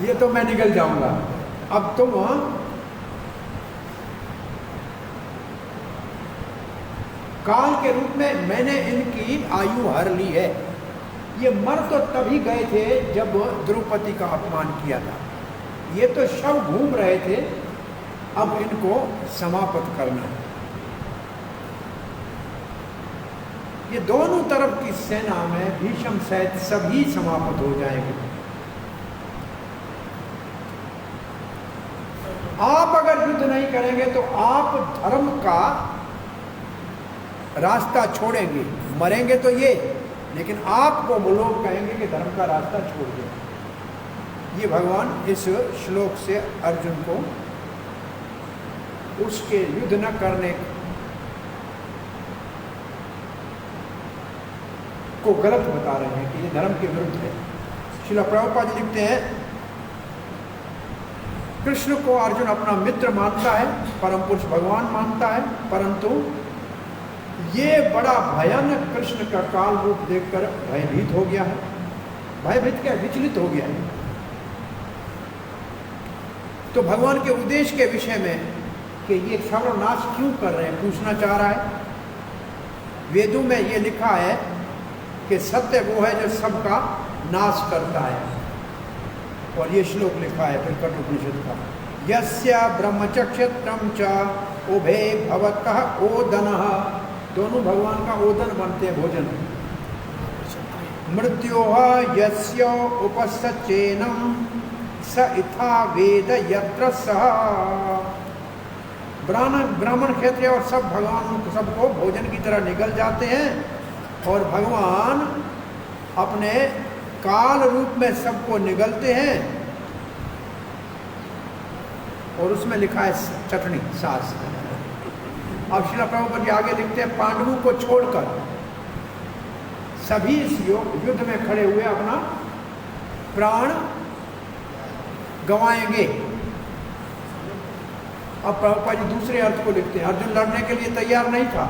ये तो मैं निकल जाऊंगा। अब तुम काल के रूप में मैंने इनकी आयु हर ली है। ये मर तो तभी गए थे जब द्रौपदी का अपमान किया था, ये तो शव घूम रहे थे, अब इनको समाप्त करना है। ये दोनों तरफ की सेना में भीष्म सहित सभी समाप्त हो जाएंगे। आप अगर युद्ध नहीं करेंगे तो आप धर्म का रास्ता छोड़ेंगे, मरेंगे तो ये, लेकिन आपको वो लोग कहेंगे कि धर्म का रास्ता छोड़ दो। ये भगवान इस श्लोक से अर्जुन को उसके युद्ध न करने को गलत बता रहे हैं कि ये धर्म के विरुद्ध है। श्रील प्रभुपाद जी लिखते हैं, कृष्ण को अर्जुन अपना मित्र मानता है, परम पुरुष भगवान मानता है, परंतु ये बड़ा भयानक कृष्ण का काल रूप देखकर भयभीत हो गया है। भयभीत क्या, विचलित हो गया है। तो भगवान के उद्देश्य के विषय में कि ये सर्वनाश क्यों कर रहे हैं पूछना चाह रहा है। वेदों में ये लिखा है कि सत्य वो है जो सबका नाश करता है, और ये श्लोक लिखा है फिर कठोपनिषद का, यस्य ब्रह्मचक्षत्रम च उभे भवतः ओदनः, दोनों भगवान का ओदन बनते हैं, भोजन। मृत्योः यस्य उपसचेनम स इथा वेद यत्र सः, ब्राह्मण क्षेत्रीय और सब भगवान सबको भोजन की तरह निगल जाते हैं, और भगवान अपने काल रूप में सबको निगलते हैं। और उसमें लिखा है चटनी, सास। अब श्रील प्रभुपाद जी आगे लिखते हैं, पांडवों को छोड़कर सभी इस युद्ध में खड़े हुए अपना प्राण गंवाएंगे। अब प्रभुपाद जी दूसरे अर्थ को लिखते हैं, अर्जुन लड़ने के लिए तैयार नहीं था।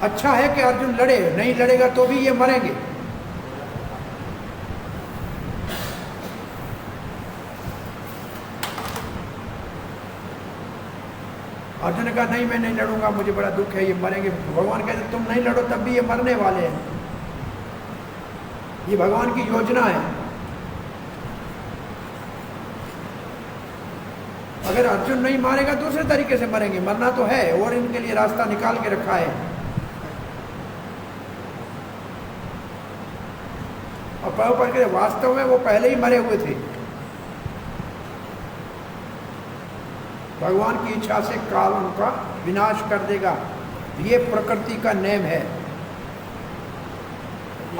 अच्छा है कि अर्जुन लड़े, नहीं लड़ेगा तो भी ये मरेंगे। अर्जुन ने कहा नहीं मैं नहीं लड़ूंगा, मुझे बड़ा दुख है, ये मरेंगे। भगवान कहते तुम नहीं लड़ो तब भी ये मरने वाले हैं, ये भगवान की योजना है। अगर अर्जुन नहीं मारेगा दूसरे तरीके से मरेंगे, मरना तो है, और इनके लिए रास्ता निकाल के रखा है। और प्रभुपाद कहते वास्तव में वो पहले ही मरे हुए थे। भगवान की इच्छा से काल उनका विनाश कर देगा, ये प्रकृति का नियम है।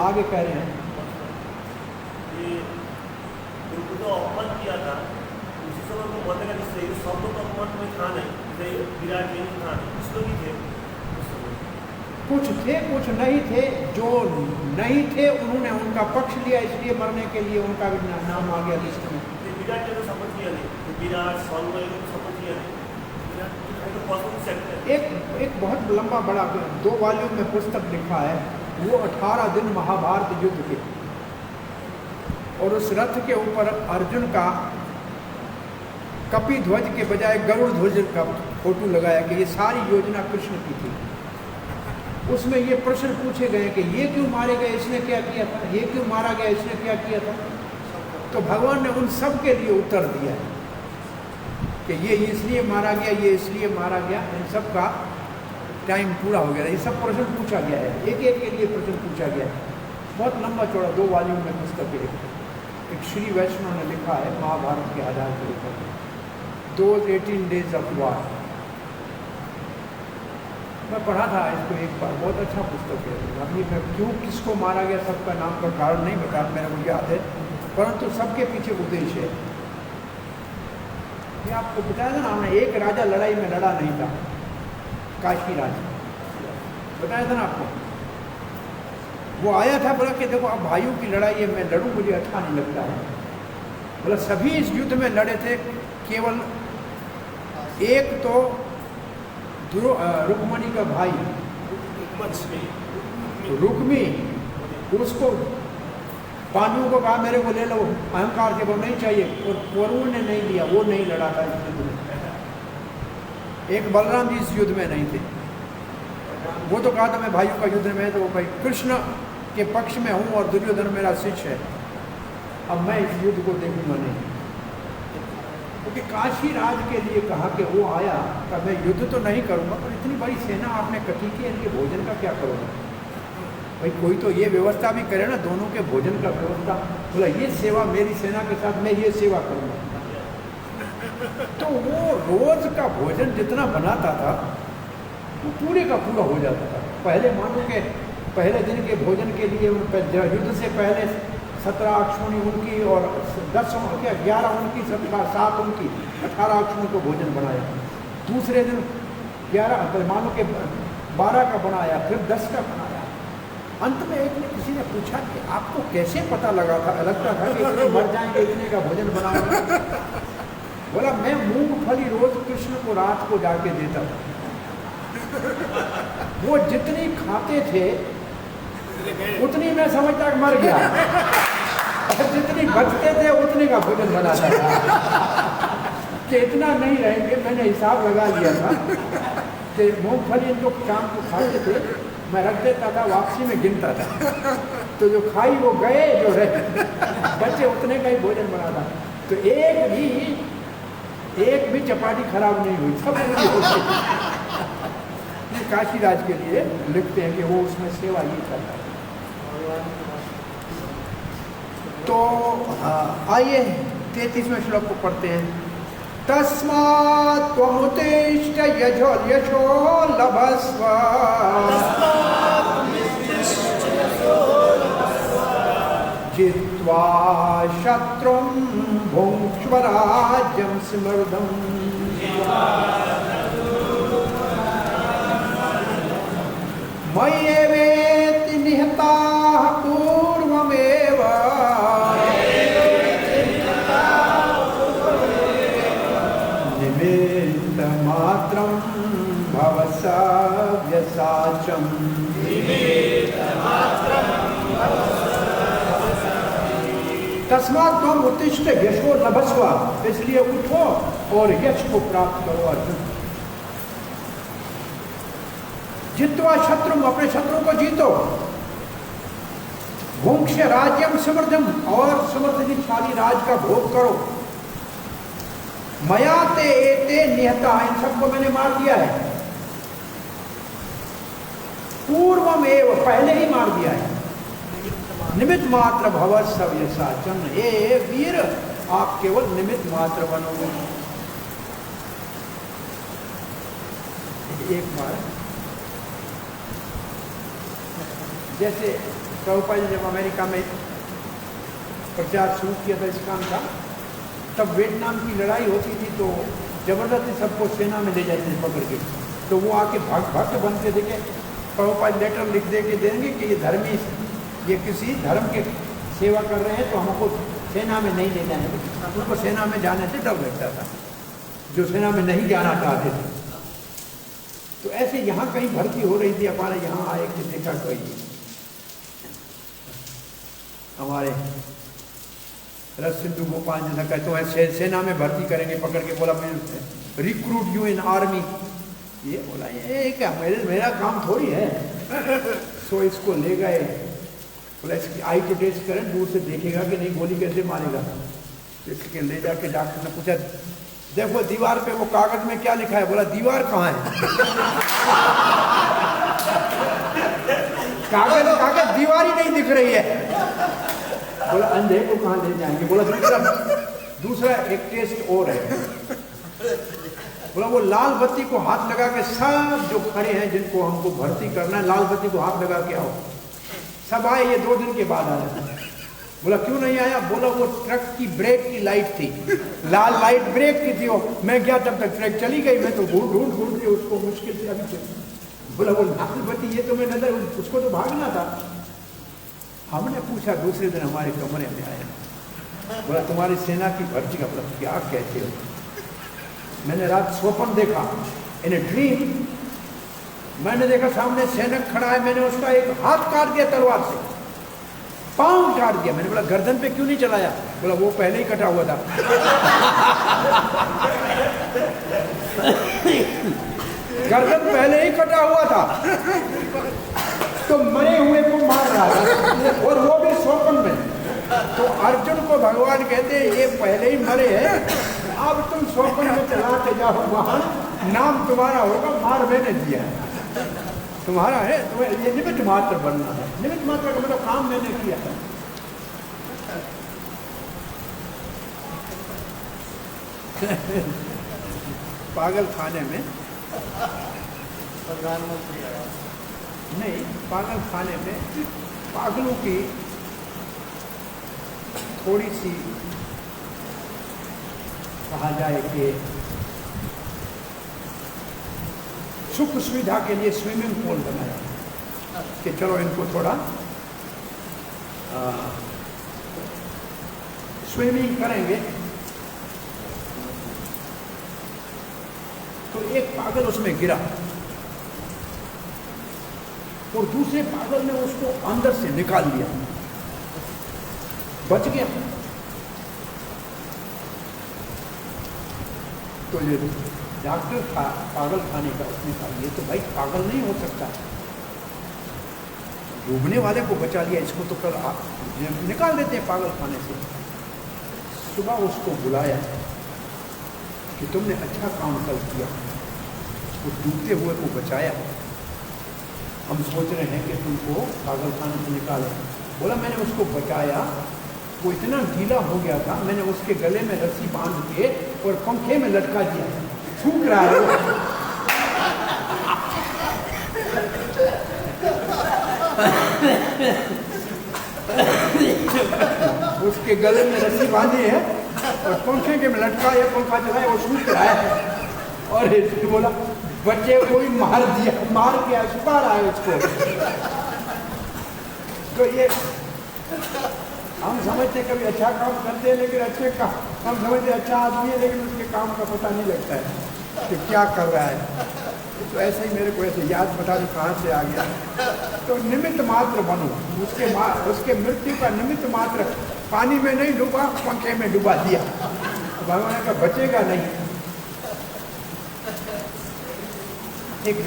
आगे कह रहे हैं ये उनको तो अपमान किया था, उसी समय को मरने का निश्चय, सब लोग अपमान में था नहीं, विराट नहीं था, कुछ लोग ही थे, कुछ थे कुछ नहीं थे। जो नहीं थे उन्होंने उनका पक्ष लिया, इसलिए मरने के लिए उनका भी नाम आ गया लिस्ट में। विराट ने तो शपथ लिया नहीं, विराट सौम्य ने तो शपथ लिया नहीं, विराट तो पॉसिबल सेक्टर। एक बहुत लंबा बड़ा 2 वॉल्यूम में पुस्तक लिखा है, वो 18 दिन महाभारत युद्ध के, और उस रथ के ऊपर अर्जुन का कपि ध्वज के बजाय गरुड़ ध्वज का फोटो लगाया कि ये सारी योजना कृष्ण की थी। उसमें ये प्रश्न पूछे गए कि ये क्यों मारे गए, इसने क्या किया था, ये क्यों मारा गया, इसने क्या किया था। तो भगवान ने उन सब के लिए उत्तर दिया कि ये इसलिए मारा गया, ये इसलिए मारा गया। इन सब का टाइम पूरा हो गया, ये सब प्रश्न पूछा गया है, एक एक के लिए प्रश्न पूछा गया है। बहुत लंबा चौड़ा 2 वॉल्यूम में पुस्तक है। एक श्री वैष्णव ने लिखा है महाभारत के आधार के ऊपर, दोज 18 डेज ऑफ वॉर। मैं पढ़ा था इसको एक बार, बहुत अच्छा पुस्तक है। अभी मैं क्यों किसको मारा गया सबका नाम का कारण नहीं बता, मेरे को याद है, परंतु सबके पीछे उद्देश्य है। ये आपको बताया था ना हमने, एक राजा लड़ाई में लड़ा नहीं था, काशी राजा, बताया था ना आपको। वो आया था, बोला कि देखो अब भाइयों की लड़ाई है, मैं लड़ूं, मुझे अच्छा नहीं लगता है। बोला सभी इस युद्ध में लड़े थे, केवल एक तो रुक्मणी का भाई रुक्मी, उसको पांडवों को कहा मेरे को ले लो, अहंकार के वो नहीं चाहिए, और कौरवों ने नहीं लिया, वो नहीं लड़ा था इस युद्ध में। एक बलराम जी इस युद्ध में नहीं थे, वो तो कहा था मैं भाइयों का युद्ध में, तो वो भाई कृष्ण के पक्ष में हूँ और दुर्योधन मेरा शिष्य है, अब मैं इस युद्ध को देखूंगा नहीं। तो क्योंकि काशी राज के लिए कहा कि वो आया तो मैं युद्ध तो नहीं करूँगा, पर इतनी बड़ी सेना आपने इकट्ठी की, इनके भोजन का क्या करोगे? भाई कोई तो ये व्यवस्था भी करे ना, दोनों के भोजन का व्यवस्था। बोला ये सेवा मेरी सेना के साथ मैं ये सेवा करूँगा। तो वो रोज का भोजन जितना बनाता था वो पूरे का पूरा हो जाता था। पहले मानो के पहले दिन के भोजन के लिए युद्ध से पहले 17 अक्षुणी उनकी और 10 क्या 11 उनकी 7 उनकी 18 अक्षुणी को भोजन बनाया। दूसरे दिन 11 मानो के 12 का बनाया, फिर 10 का बनाया। अंत में एक ने किसी ने पूछा कि आपको कैसे पता लगता था कि इतने मर जाएंगे, इतने का भोजन बनाऊंगा? बोला मैं मूंगफली रोज कृष्ण को रात को जाके देता था, वो जितनी खाते थे उतनी मैं समझता कि मर गया, और जितनी बचते थे उतने का भोजन बनाता था कि इतना नहीं रहेंगे। मैंने हिसाब लगा लिया था कि मूंगफली इनको शाम को खाते थे, मैं रख देता था, वापसी में गिनता था, तो जो खाई वो गए, जो रहे बच्चे उतने का ही भोजन बनाता। तो एक भी चपाटी खराब नहीं हुई, सब पूरी हो गई। काशी राज के लिए लिखते हैं कि वो उसमें सेवा ही करता है। तो आइए 33वें श्लोक को पढ़ते हैं। तस्मात् त्वमुत्तिष्ठ यशो लभस्व जित्वा शत्रुं भुङ्क्ष्व राज्यं समृद्धम्। मय्येवेति निहताः पूर्वमेव निमित्तमात्रं भव सव्यसाचम्। तस्मात् त्वम् उत्तिष्ठ यशो लभस्व, इसलिए उठो और यश को प्राप्त करो अर्जुन। जित्वा शत्रु, अपने शत्रु को जीतो। भुङ्क्ष्य राज्यम समृद्धम, और समृद्धिशाली राज का भोग करो। मया ते एते निहता, इन सबको मैंने मार दिया है। पूर्वमेव, पहले ही मार दिया है। निमित्त मात्र भवत् सव्यसाचन, हे वीर आप केवल निमित्त मात्र बनोगे। एक बार जैसे प्रभुपाद जी जब अमेरिका में प्रचार शुरू किया था इस काम का, तब वियतनाम की लड़ाई होती थी तो जबरदस्ती सबको सेना में ले जाते थे पकड़ के। तो वो आके भक्त बनते थे कि प्रभुपाद लेटर लिख दे के देंगे कि ये धर्मी, ये किसी धर्म के सेवा कर रहे हैं तो हमको सेना में नहीं ले जाने देते। उनको सेना में जाने से डर लगता था, जो सेना में नहीं जाना चाहते थे। तो ऐसे यहाँ कहीं भर्ती हो रही थी, हमारे यहाँ आए कि देखा कोई हमारे रस सिंधु गोपाल जी ने कहा तो ऐसे सेना में भर्ती करेंगे पकड़ के। बोला मैं रिक्रूट यू इन आर्मी, ये बोला ये क्या मेरा काम थोड़ी है। सो इसको ले गए, बोला इसकी आई तो टेस्ट करें, दूर से देखेगा कि नहीं गोली कैसे मारेगा। इसके ले जाके डॉक्टर ने पूछा देखो दीवार पे वो कागज में क्या लिखा है? बोला दीवार कहाँ है? कागज दीवार ही नहीं दिख रही है। बोला अंधे को कहाँ ले जाएंगे? बोला दूसरा एक टेस्ट और है। बोला वो लाल बत्ती को हाथ लगा के सब जो खड़े हैं जिनको हमको भर्ती करना है, लाल बत्ती को हाथ लगा के आओ। सब आए, ये 2 दिन के बाद आया। बोला क्यों नहीं आया? बोला वो ट्रक की ब्रेक की लाइट थी, लाल लाइट ब्रेक की थी वो, मैं गया तब तक ट्रक चली गई, मैं तो ढूंढ के उसको मुश्किल से अभी चली। बोला वो लाल बत्ती ये तो मैं नजर, उसको तो भागना था। हमने पूछा दूसरे दिन हमारे कमरे में आया, बोला तुम्हारी सेना की भर्ती का मतलब क्या कहते हो? मैंने रात स्वप्न देखा, इन ए ड्रीम मैंने देखा सामने सैनिक खड़ा है, मैंने उसका एक हाथ काट दिया तलवार से, पांव काट दिया। मैंने बोला गर्दन पे क्यों नहीं चलाया? बोला वो पहले ही कटा हुआ था। गर्दन पहले ही कटा हुआ था तो मरे हुए को मार रहा था, और वो भी स्वप्न में। तो अर्जुन को भगवान कहते हैं ये पहले ही मरे हैं, अब तुम जाओ वहाँ, नाम तुम्हारा होगा, मार मैंने दिया है, तुम्हारा है, तुम्हें ये निमित्त मात्र बनना है। निमित्त मात्र का मतलब काम मैंने किया है। पागल खाने में प्रधानमंत्री नहीं, पागल खाने में पागलों की थोड़ी सी कहा जाए कि सुख सुविधा के लिए स्विमिंग पूल बनाया कि चलो इनको थोड़ा स्विमिंग करेंगे। तो एक पागल उसमें गिरा और दूसरे पागल ने उसको अंदर से निकाल लिया, बच गया। तो ये डॉक्टर था पागल खाने का, उसने कहा ये तो भाई पागल नहीं हो सकता, डूबने वाले को बचा लिया, इसको तो कल आप निकाल देते हैं पागल खाने से। सुबह उसको बुलाया कि तुमने अच्छा काम कल किया, उस डूबते हुए को बचाया, हम सोच रहे हैं कि तुमको पागल खाने से निकालें। बोला मैंने उसको बचाया, वो इतना ढीला हो गया था, मैंने उसके गले में रस्सी बांध के और पंखे में लटका दिया, सूख रहा है वो। उसके गले में रस्सी बांधी है और पंखे के में लटका है, पंखा चलाए, वो सूख रहा है। और इसने बोला बच्चे को भी मार दिया, मार के छुपा रहा है उसको। तो ये हम समझते कभी अच्छा काम करते हैं, लेकिन अच्छे काम हम समझते अच्छा आदमी है, लेकिन उसके काम का पता नहीं लगता है कि क्या कर रहा है। तो ऐसे ही मेरे को ऐसे याद पता नहीं कहाँ से आ गया। तो निमित्त मात्र बनो, उसके मृत्यु का निमित्त मात्र, पानी में नहीं डूबा, पंखे में डुबा दिया, भगवान का बचेगा नहीं। एक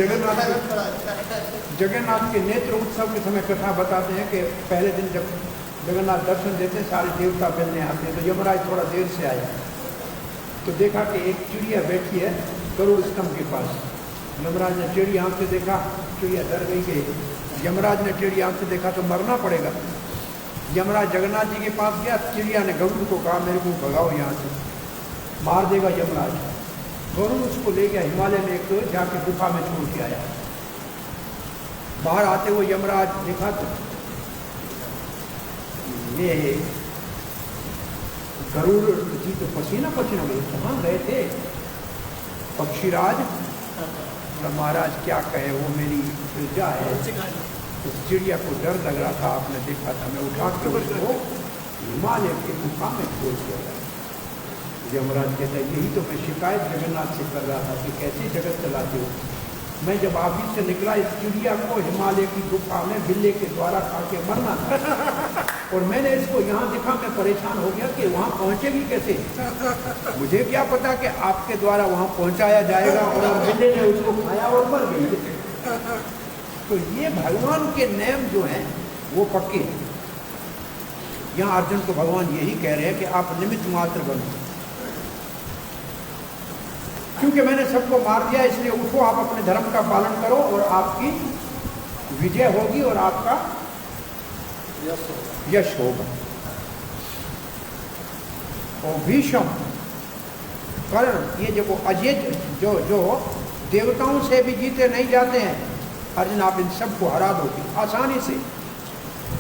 जगन्नाथ के नेत्र उत्सव के समय कथा बताते हैं कि पहले दिन जब जगन्नाथ दर्शन देते हैं, सारे देवता मिलने आते हैं, तो यमराज थोड़ा देर से आया तो देखा कि एक चिड़िया बैठी है गरुड़ स्तंभ के पास। यमराज ने टेढ़ी आंख से देखा, चिड़िया डर गई कि यमराज ने टेढ़ी आंख से देखा तो मरना पड़ेगा। यमराज जगन्नाथ जी के पास गया, चिड़िया ने गरुड़ को कहा मेरे को भगाओ यहाँ से, मार देगा यमराज। गरुड़ उसको ले गया हिमालय में, एक जाके गुफा में छोड़ के आया। बाहर आते हुए यमराज देखा तो ये गरुड़ जी तो पसीना पसीना गए, कहाँ गए थे पक्षीराज। तो महाराज क्या कहे, वो मेरी प्रजा है। उस चिड़िया को डर लग रहा था, आपने देखा था, मैं उठा के उसको हिमालय की गुफा में छोड़ दिया। यमराज कहता है यही तो मैं शिकायत जगन्नाथ से कर रहा था कि कैसे जगत चलाते हो। मैं जब ऑफिस से निकला, इस चिड़िया को हिमालय की गुफा में बिल्ले के द्वारा खा के मरना था, और मैंने इसको यहाँ देखा, मैं परेशान हो गया कि वहाँ पहुँचेगी कैसे। मुझे क्या पता कि आपके द्वारा वहाँ पहुँचाया जाएगा, और बिल्ले ने उसको खाया और मर गई। तो ये भगवान के नियम जो हैं वो पक्के हैं। यहाँ अर्जुन को भगवान यही कह रहे हैं कि आप निमित्त मात्र बनो, क्योंकि मैंने सबको मार दिया, इसलिए उठो, आप अपने धर्म का पालन करो और आपकी विजय होगी और आपका यश होगा। और भीष्म कर्ण, ये जो अजय जो देवताओं से भी जीते नहीं जाते हैं, अर्जुन आप इन सबको हरा दोगे आसानी से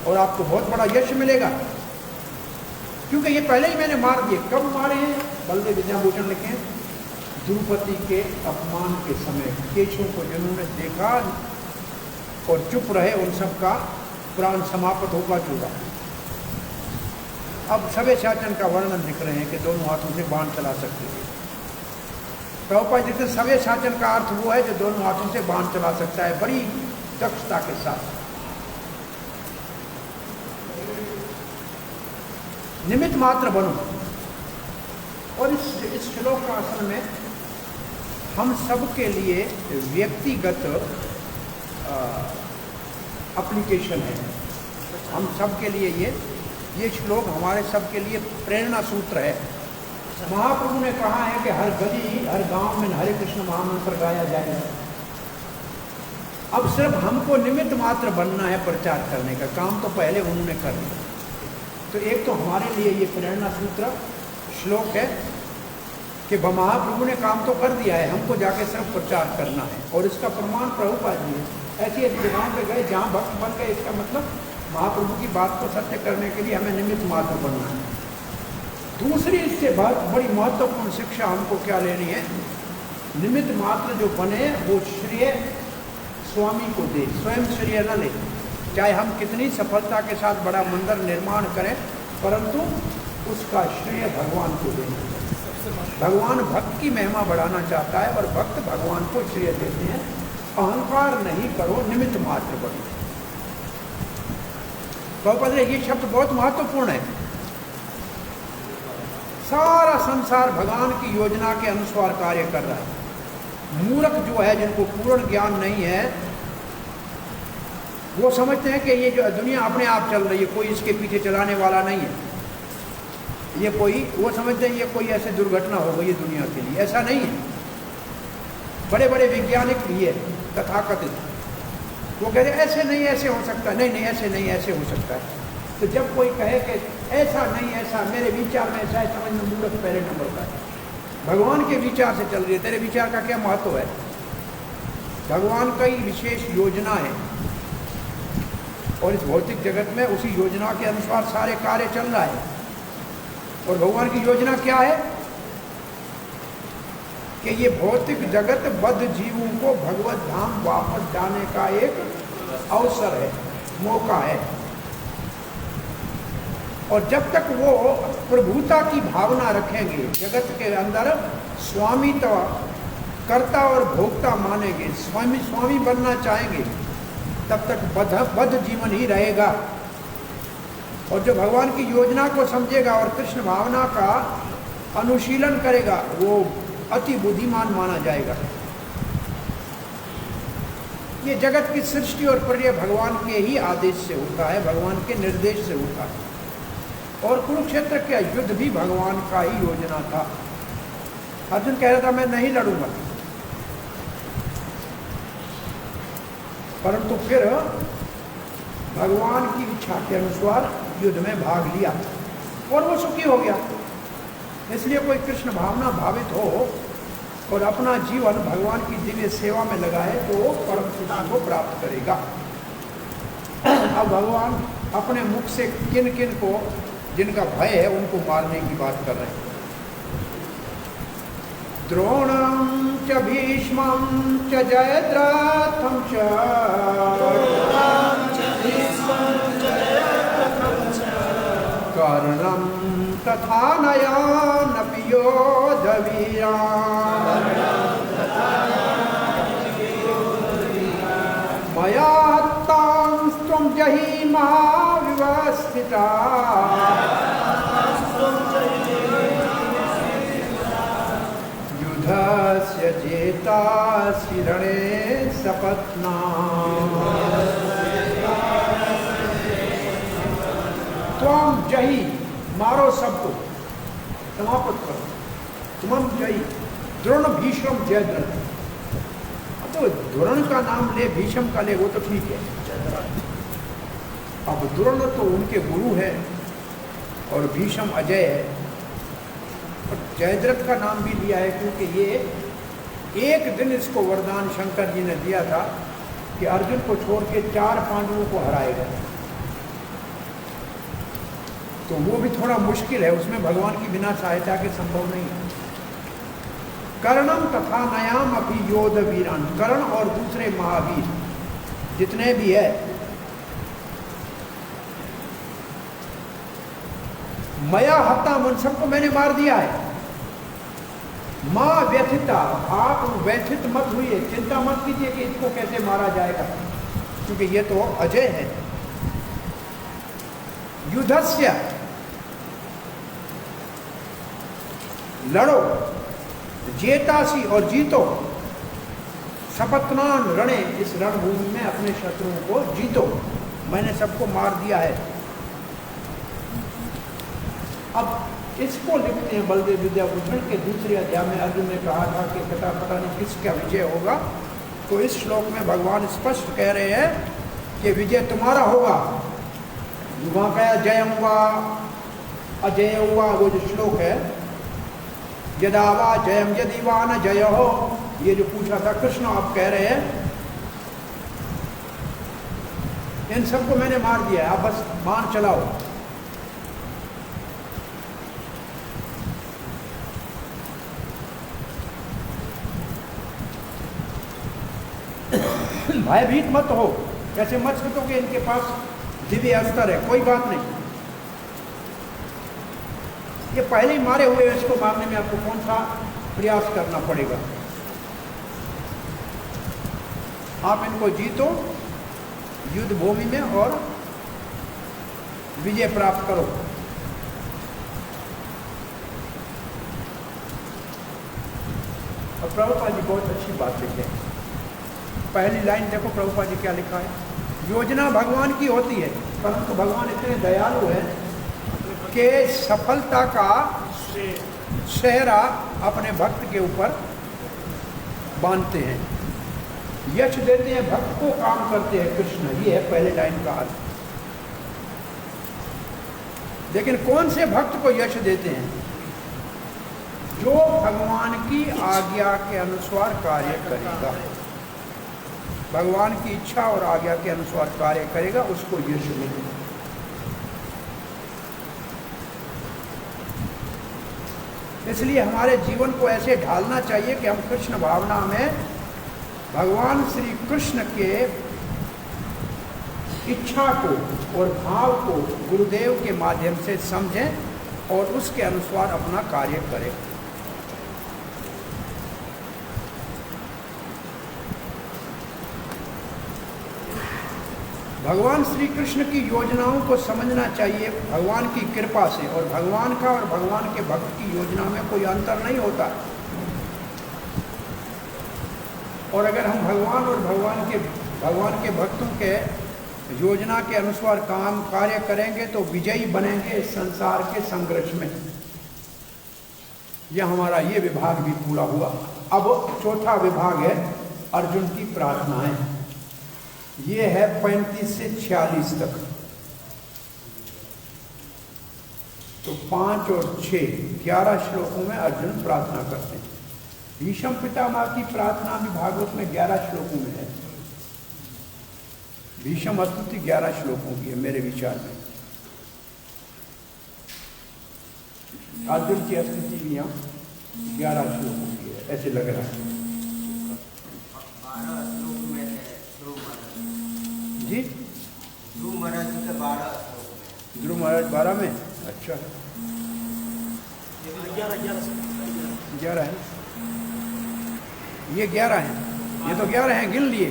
और आपको बहुत बड़ा यश मिलेगा, क्योंकि ये पहले ही मैंने मार दिए। कब मारे हैं? बलदेव विद्याभूषण लिखे हैं, द्रौपदी के अपमान के समय केशों को जिन्होंने देखा और चुप रहे, उन सब का प्राण समाप्त होगा चूड़ा। अब सवे शासन का वर्णन लिख रहे हैं कि दोनों हाथों से बाण चला सकते हैं। प्रभुपाद जी कहते सवे शासन का अर्थ वो है जो दोनों हाथों से बाण चला सकता है बड़ी दक्षता के साथ। निमित्त मात्र बनो। और इस श्लोक का असल में हम सब के लिए व्यक्तिगत एप्लीकेशन है। हम सब के लिए ये श्लोक हमारे सब के लिए प्रेरणा सूत्र है महाप्रभु ने कहा है कि हर गली हर गांव में हरे कृष्ण महामंत्र गाया जाएगा। अब सिर्फ हमको निमित्त मात्र बनना है प्रचार करने का काम, तो पहले उन्होंने कर लिया। तो एक तो हमारे लिए ये प्रेरणा सूत्र श्लोक है कि महाप्रभु ने काम तो कर दिया है, हमको जाके सिर्फ प्रचार करना है। और इसका प्रमाण प्रभुपाद जी है। ऐसी ऐसी जगहों पे गए जहाँ भक्त बन गए, इसका मतलब महाप्रभु की बात को सत्य करने के लिए हमें निमित्त मात्र बनना है। दूसरी इससे बहुत बड़ी महत्वपूर्ण शिक्षा हमको क्या लेनी है, निमित्त मात्र जो बने वो श्रेय स्वामी को दे, स्वयं श्रेय न ले। चाहे हम कितनी सफलता के साथ बड़ा मंदिर निर्माण करें, परंतु उसका श्रेय भगवान को देना चाहिए। भगवान भक्त की महिमा बढ़ाना चाहता है और भक्त भगवान को श्रेय देते हैं। अहंकार नहीं करो, निमित्त मात्र बनो। प्रभुपाद ये शब्द बहुत महत्वपूर्ण है। सारा संसार भगवान की योजना के अनुसार कार्य कर रहा है। मूर्ख जो है, जिनको पूर्ण ज्ञान नहीं है, वो समझते हैं कि ये जो दुनिया अपने आप चल रही है, कोई इसके पीछे चलाने वाला नहीं है। ये कोई, वो समझते हैं ये कोई ऐसे दुर्घटना हो गई है दुनिया के लिए। ऐसा नहीं है। बड़े बड़े वैज्ञानिक भी है तथाकथित, वो कहते हैं ऐसे नहीं ऐसे हो सकता है, नहीं ऐसे नहीं ऐसे हो सकता है। तो जब कोई कहे कि ऐसा नहीं ऐसा, मेरे विचार में ऐसा है, समझ में मूर्ख पहले नंबर का है। भगवान के विचार से चल रही है, तेरे विचार का क्या महत्व है? भगवान का ही विशेष योजना है और इस भौतिक जगत में उसी योजना के अनुसार सारे कार्य चल रहा है। और भगवान की योजना क्या है कि ये भौतिक जगत बद्ध जीवों को भगवत धाम वापस जाने का एक अवसर है, मौका है। और जब तक वो प्रभुता की भावना रखेंगे, जगत के अंदर स्वामित्व कर्ता और भोक्ता मानेंगे, स्वामी बनना चाहेंगे, तब तक बद्ध जीवन ही रहेगा। और जो भगवान की योजना को समझेगा और कृष्ण भावना का अनुशीलन करेगा, वो अति बुद्धिमान माना जाएगा। ये जगत की सृष्टि और प्रलय भगवान के ही आदेश से होता है, भगवान के निर्देश से होता है। और कुरुक्षेत्र का युद्ध भी भगवान का ही योजना था। अर्जुन कह रहा था मैं नहीं लड़ूंगा, परंतु फिर भगवान की इच्छा के अनुसार युद्ध में भाग लिया और वो सुखी हो गया। इसलिए कोई कृष्ण भावना भावित हो और अपना जीवन भगवान की दिव्य सेवा में लगाए तो वो परम सुख को प्राप्त करेगा। अब भगवान अपने मुख से किन किन को, जिनका भय है, उनको मारने की बात कर रहे हैं। द्रोणं च भीष्मं च जयद्रथं च कर्णं तथा नयानपि योधवीरान् मया हतांस्त्वं जहिमा विवस्थिता युद्धस्य जेतासि रणे सपत्नाः त्वं जहि, मारो सबको, समाप्त करो। तुम जहि, द्रोण भीष्म जयद्रथ। तो द्रोण का नाम ले, भीष्म का ले, वो तो ठीक है। अब द्रोण तो उनके गुरु है और भीष्म अजय है। और जयद्रथ का नाम भी लिया है क्योंकि ये एक दिन इसको वरदान शंकर जी ने दिया था कि अर्जुन को छोड़ के 4 पांडवों को हराएगा। तो वो भी थोड़ा मुश्किल है, उसमें भगवान की बिना सहायता के संभव नहीं है। कर्णम तथा नयाम अपि योध वीरान, कर्ण और दूसरे महावीर जितने भी है, मया हत्ता, उन सबको मैंने मार दिया है। माँ व्यथिता, आप व्यथित मत हुई, चिंता मत कीजिए कि इसको कैसे मारा जाएगा, क्योंकि ये तो अजय है। युद्धस्य, लड़ो, जेतासी और जीतो, सपत्नान रणे, इस रणभूमि में अपने शत्रुओं को जीतो। मैंने सबको मार दिया है। अब इसको लिखते हैं बलदेव विद्याभूषण के दूसरे अध्याय में। अर्जुन ने कहा था कि पता नहीं किसका विजय होगा, तो इस श्लोक में भगवान स्पष्ट कह रहे हैं कि विजय तुम्हारा होगा। वहाँ कहा जयम वा अजय हुआ, वो जो श्लोक है, यदा वा जयम यदि वा न जय हो, ये जो पूछा था कृष्ण, आप कह रहे हैं इन सबको मैंने मार दिया है, आप बस बाण चलाओ। भयभीत मत हो, कैसे मत सोचो कि इनके पास दिव्य अस्त्र है, कोई बात नहीं, ये पहले ही मारे हुए, इसको मारने में आपको कौन सा प्रयास करना पड़ेगा। आप इनको जीतो युद्ध भूमि में और विजय प्राप्त करो। और प्रभुपाद जी बहुत अच्छी बात लिखे हैं। पहली लाइन देखो प्रभुपाद जी क्या लिखा है, योजना भगवान की होती है, परंतु भगवान इतने दयालु है कि सफलता का सेहरा अपने भक्त के ऊपर बांधते हैं, यश देते हैं, भक्त को काम करते हैं कृष्ण। ये है पहले लाइन का अर्थ। लेकिन कौन से भक्त को यश देते हैं? जो भगवान की आज्ञा के अनुसार कार्य करेगा, भगवान की इच्छा और आज्ञा के अनुसार कार्य करेगा, उसको यश मिलेगा। इसलिए हमारे जीवन को ऐसे ढालना चाहिए कि हम कृष्ण भावना में भगवान श्री कृष्ण के इच्छा को और भाव को गुरुदेव के माध्यम से समझें और उसके अनुसार अपना कार्य करें। भगवान श्री कृष्ण की योजनाओं को समझना चाहिए भगवान की कृपा से, और भगवान का और भगवान के भक्त की योजना में कोई अंतर नहीं होता। और अगर हम भगवान और भगवान के भक्तों के योजना के अनुसार काम कार्य करेंगे तो विजयी बनेंगे इस संसार के संघर्ष में। यह हमारा ये विभाग भी पूरा हुआ। अब चौथा विभाग है अर्जुन की प्रार्थनाएं। ये है 35 से 46 तक। तो 5 और 6 11 श्लोकों में अर्जुन प्रार्थना करते हैं। भीष्म पितामह की प्रार्थना भी भागवत में 11 श्लोकों में है। भीष्म स्तुति 11 श्लोकों की है मेरे विचार में। अर्जुन की स्तुति भी यहाँ 11 श्लोकों की है, ऐसे लग रहा है। 12 श्लोक में है जी, ध्रुव महाराज जी का 12 श्लोक में। ध्रुव महाराज 12 में, अच्छा 11 है। ये 11 हैं, ये तो 11 हैं, गिन लिए।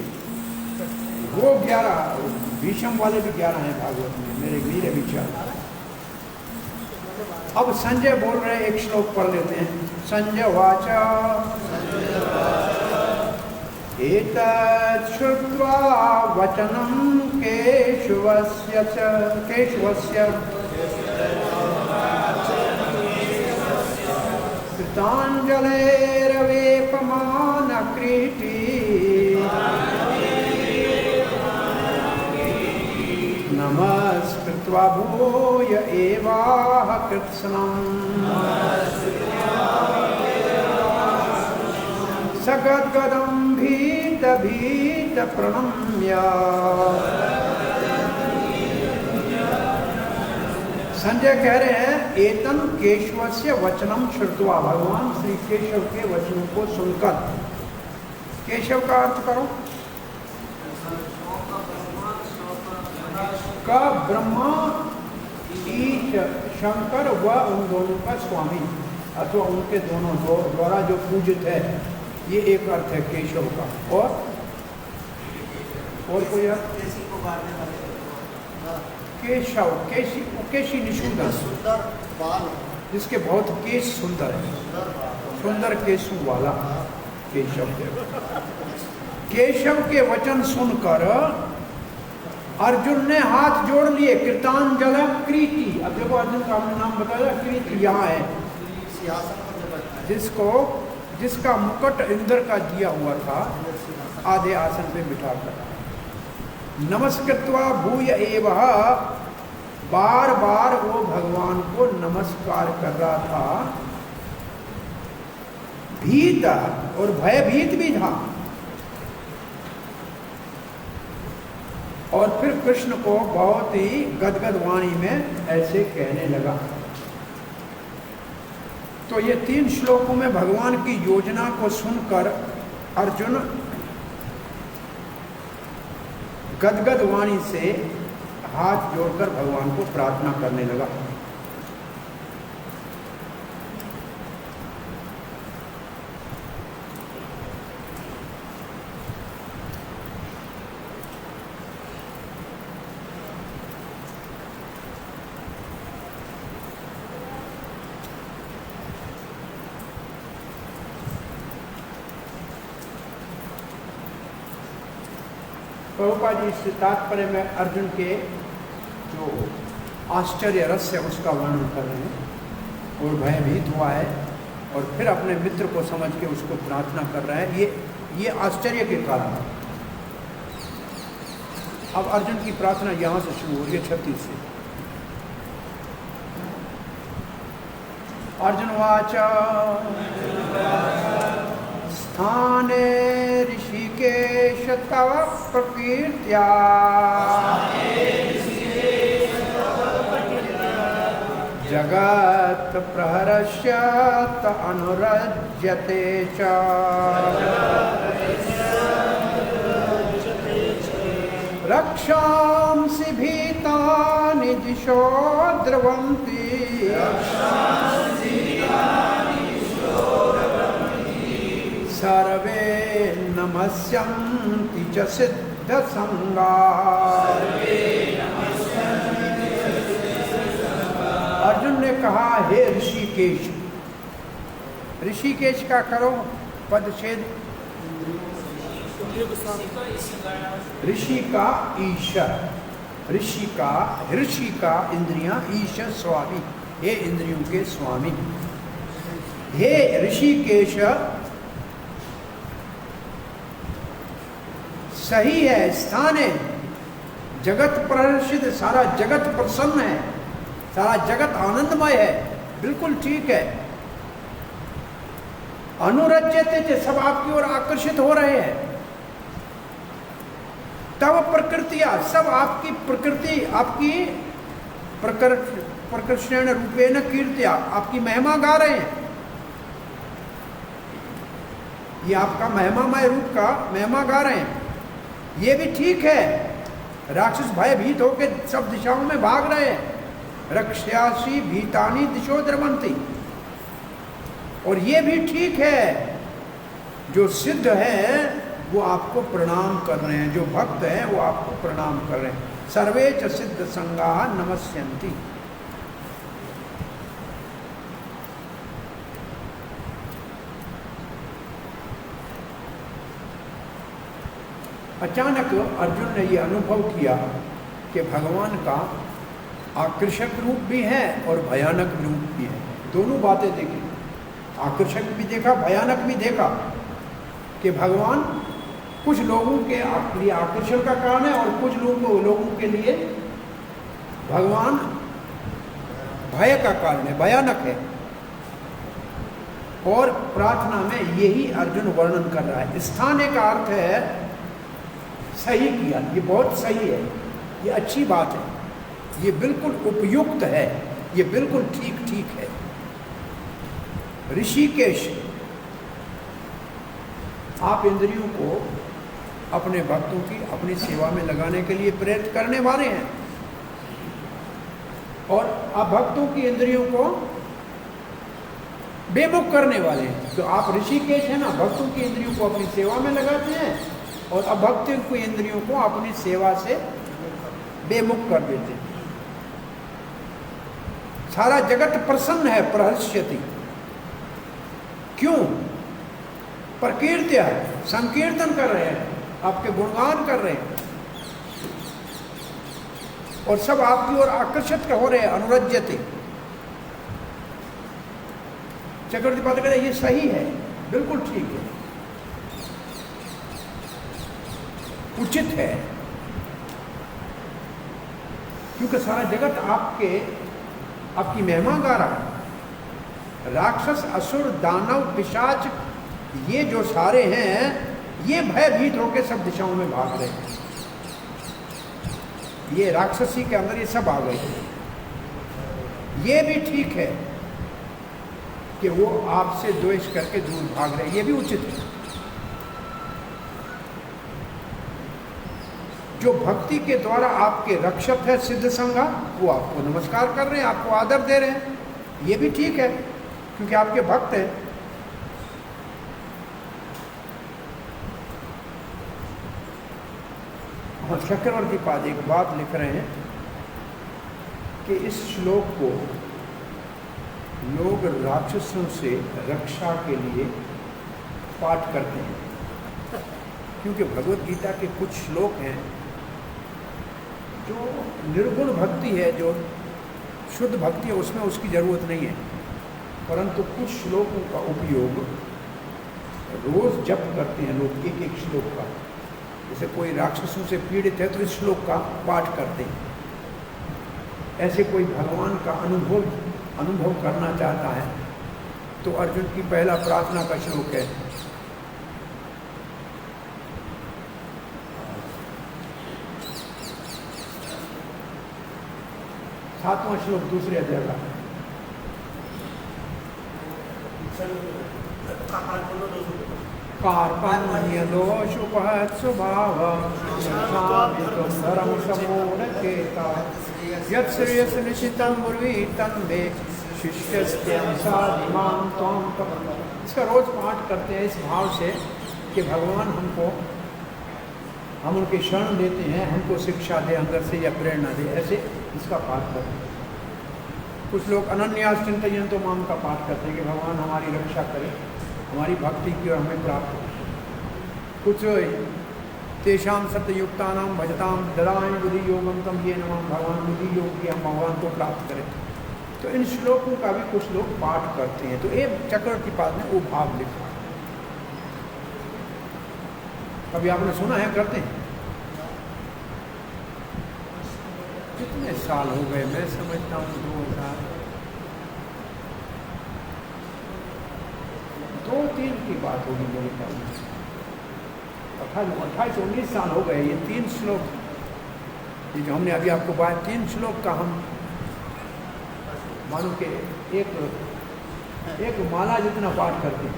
वो 11 भीष्म वाले भी 11 हैं भागवत में मेरे विचार। अब संजय बोल रहे, एक श्लोक पढ़ लेते हैं। संजय वाचा एतत् श्रुत्वा वचनं केशवस्य कृताञ्जलेरवेपमानक्रीटी नमस्कृत्वा भूय एवाह कृत्स्नम् सगद्गदं भीत प्रणम्य। संजय कह रहे हैं एतन केशवस्य वचनम श्रुत्वा, भगवान श्री केशव के वचनों को सुनकर। केशव का अर्थ करो, का ब्रह्मा ईश शंकर व उन दोनों का स्वामी, अथवा उनके दोनों द्वारा जो पूजित है, ये एक अर्थ है केशव का। और कोई अर्थ? केशव, केशी निशूदन, सुंदर बाल, जिसके बहुत केश सुंदर है, सुंदर केशु वाला केशव। केशव के वचन सुनकर अर्जुन ने हाथ जोड़ लिए, कृतांजलि कृति। अब देखो अर्जुन का हमने नाम बताया, कृति यहाँ है, सिंहासन पर जो बैठा है, जिसका मुकुट इंद्र का दिया हुआ था, आधे आसन पे बिठा कर नमस्कृत्वा भूय एवः, बार बार वो भगवान को नमस्कार कर रहा था। भीत और भयभीत भी था। और फिर कृष्ण को बहुत ही गदगद वाणी में ऐसे कहने लगा। तो ये 3 श्लोकों में भगवान की योजना को सुनकर अर्जुन गदगद वाणी से हाथ जोड़कर भगवान को प्रार्थना करने लगा। प्रभुपाद जी इस तात्पर्य में अर्जुन के जो आश्चर्य रस है उसका वर्णन कर रहे हैं, और भयभीत हुआ है, और फिर अपने मित्र को समझ के उसको प्रार्थना कर रहा है। ये आश्चर्य के कारण। अब अर्जुन की प्रार्थना यहाँ से शुरू हो रही है 36 से। अर्जुन वाचा स्थाने ऋषिकेश तव प्रकीर्त्या जगत् प्रहर्ष्यत अनुरज्यते च। रक्षांसि भीतानि दिशो द्रवन्ति सर्वे नमस्यन्ति च सिद्धसंगा। अर्जुन ने कहा, हे ऋषिकेश। ऋषिकेश का करो पदच्छेद। ऋषि का ईश्वर, ऋषि का इंद्रियां, ईश्वर स्वामी, हे इंद्रियों के स्वामी। हे ऋषिकेश, सही है, स्थान है, जगत प्रहर्षित, सारा जगत प्रसन्न है, सारा जगत आनंदमय है, बिल्कुल ठीक है। अनुरज्यते, सब आपकी ओर आकर्षित हो रहे हैं। तब प्रकृतिया, सब आपकी प्रकृति, आपकी प्रकर्षण रूपेण कीर्तिया, आपकी महिमा गा रहे हैं। ये आपका महिमामय रूप का महिमा गा रहे हैं, ये भी ठीक है। राक्षस भयभीत होकर सब दिशाओं में भाग रहे हैं। रक्ष्यासी भीतानि दिशो द्रवन्ति, और ये भी ठीक है। जो सिद्ध है वो आपको प्रणाम कर रहे हैं, जो भक्त हैं वो आपको प्रणाम कर रहे हैं। सर्वे च सिद्ध संगा नमस्यन्ति। अचानक अर्जुन ने यह अनुभव किया कि भगवान का आकर्षक रूप भी है और भयानक रूप भी है। दोनों बातें देखी, आकर्षक भी देखा, भयानक भी देखा, कि भगवान कुछ लोगों के लिए आकर्षण का कारण है और कुछ लोगों के लिए भगवान भय का कारण है, भयानक है। और प्रार्थना में यही अर्जुन वर्णन कर रहा है। स्थाने का अर्थ है सही किया, ये बहुत सही है, ये अच्छी बात है, ये बिल्कुल उपयुक्त है, ये बिल्कुल ठीक है। ऋषिकेश, आप इंद्रियों को अपने भक्तों की अपनी सेवा में लगाने के लिए प्रेरित करने वाले हैं, और आप भक्तों की इंद्रियों को बेमुख करने वाले हैं। तो आप ऋषिकेश है ना, भक्तों की इंद्रियों को अपनी सेवा में लगाते हैं और अभक्तों की इंद्रियों को अपनी सेवा से बेमुख कर देते हैं। सारा जगत प्रसन्न है, प्रहर्ष्यति। क्यों? प्रकीर्त्या, संकीर्तन कर रहे हैं, आपके गुणगान कर रहे हैं। और सब आपकी ओर आकर्षित हो रहे हैं, अनुरज्यते। चक्रवर्ती पाद कहते ये सही है, बिल्कुल ठीक है, उचित है, क्योंकि सारा जगत आपकी महिमा गा रहा है। राक्षस, असुर, दानव, पिशाच, ये जो सारे हैं, ये भयभीत होकर सब दिशाओं में भाग रहे हैं। ये राक्षसी के अंदर ये सब आ गए। ये भी ठीक है कि वो आपसे द्वेष करके दूर भाग रहे हैं, ये भी उचित है। जो भक्ति के द्वारा आपके रक्षक है सिद्ध संगा, वो आपको नमस्कार कर रहे हैं, आपको आदर दे रहे हैं, ये भी ठीक है, क्योंकि आपके भक्त हैं। और चक्रवर्ती पाद एक बात लिख रहे हैं कि इस श्लोक को लोग राक्षसों से रक्षा के लिए पाठ करते हैं, क्योंकि भगवत गीता के कुछ श्लोक हैं जो निर्गुण भक्ति है, जो शुद्ध भक्ति है, उसमें उसकी ज़रूरत नहीं है, परंतु कुछ श्लोकों का उपयोग रोज़ जप करते हैं लोग, एक एक श्लोक का। जैसे कोई राक्षसों से पीड़ित है तो इस श्लोक का पाठ करते हैं। ऐसे कोई भगवान का अनुभव करना चाहता है तो अर्जुन की पहला प्रार्थना का श्लोक है, सातवां श्लोक दूसरे अध्याय का। कार्पण्य दोषोपहत स्वभाव धर्म समूढ़केता यत् श्रेयस निश्चितं ब्रुवीतं मे शिष्यस्त्यंसादिमां त्वां तपः। इसका रोज पाठ करते हैं इस भाव से कि भगवान हम उनके शरण देते हैं, हमको शिक्षा दे अंदर से या प्रेरणा दे, ऐसे इसका पाठ करते हैं। कुछ लोग अनन्यास चिंतयन्तो माम का पाठ करते हैं कि भगवान हमारी रक्षा करे, हमारी भक्ति की और हमें प्राप्त हो। कुछ तेषाम सत्ययुक्तानां भजताम ददामि बुद्धि योगम तम ये नमः, भगवान बुद्धि योग की हम भगवान को प्राप्त करें। तो इन श्लोकों का भी कुछ लोग पाठ करते हैं। तो ये चक्रवर्ती पाद ने वो भाव लिखा। कभी आपने सुना है, करते हैं? कितने साल हो गए, मैं समझता हूँ 2002-3 की बात होगी मेरे ख्याल में। 28-19 साल हो गए। ये 3 श्लोक, ये जो हमने अभी आपको बात, 3 श्लोक का हम मानो कि एक माला जितना पाठ करते हैं,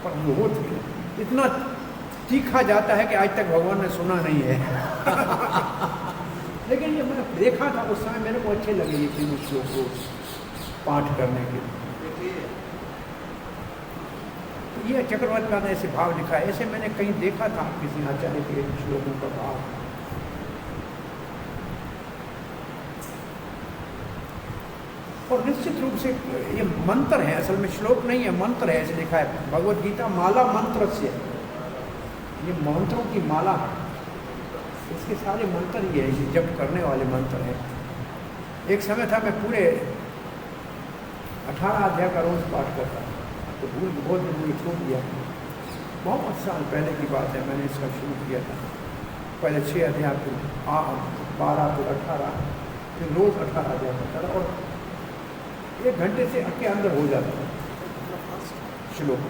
पर वो इतना तीखा जाता है कि आज तक भगवान ने सुना नहीं है। लेकिन ये मैंने देखा था उस समय, मेरे को अच्छे लगे ये 3 श्लोक को पाठ करने के लिए। तो ये चक्रवर्ती पाद ने ऐसे भाव लिखा है। ऐसे मैंने कहीं देखा था किसी आचार्य के श्लोकों का भाव। और निश्चित रूप से ये मंत्र है, असल में श्लोक नहीं है, मंत्र है, ऐसे लिखा है। भगवत गीता माला मंत्र से, ये मंत्रों की माला है, इसके सारे मंत्र ही है, ये जप करने वाले मंत्र हैं। एक समय था मैं पूरे 18 अध्याय का रोज पाठ करता था, तो बहुत मुझे छोड़ दिया। बहुत साल पहले की बात है, मैंने इसका शुरू किया था। पहले 6 अध्याय, फिर 12, फिर 18, फिर रोज 18 अध्याय करता था, और 1 घंटे से के अंदर हो जाता था श्लोक,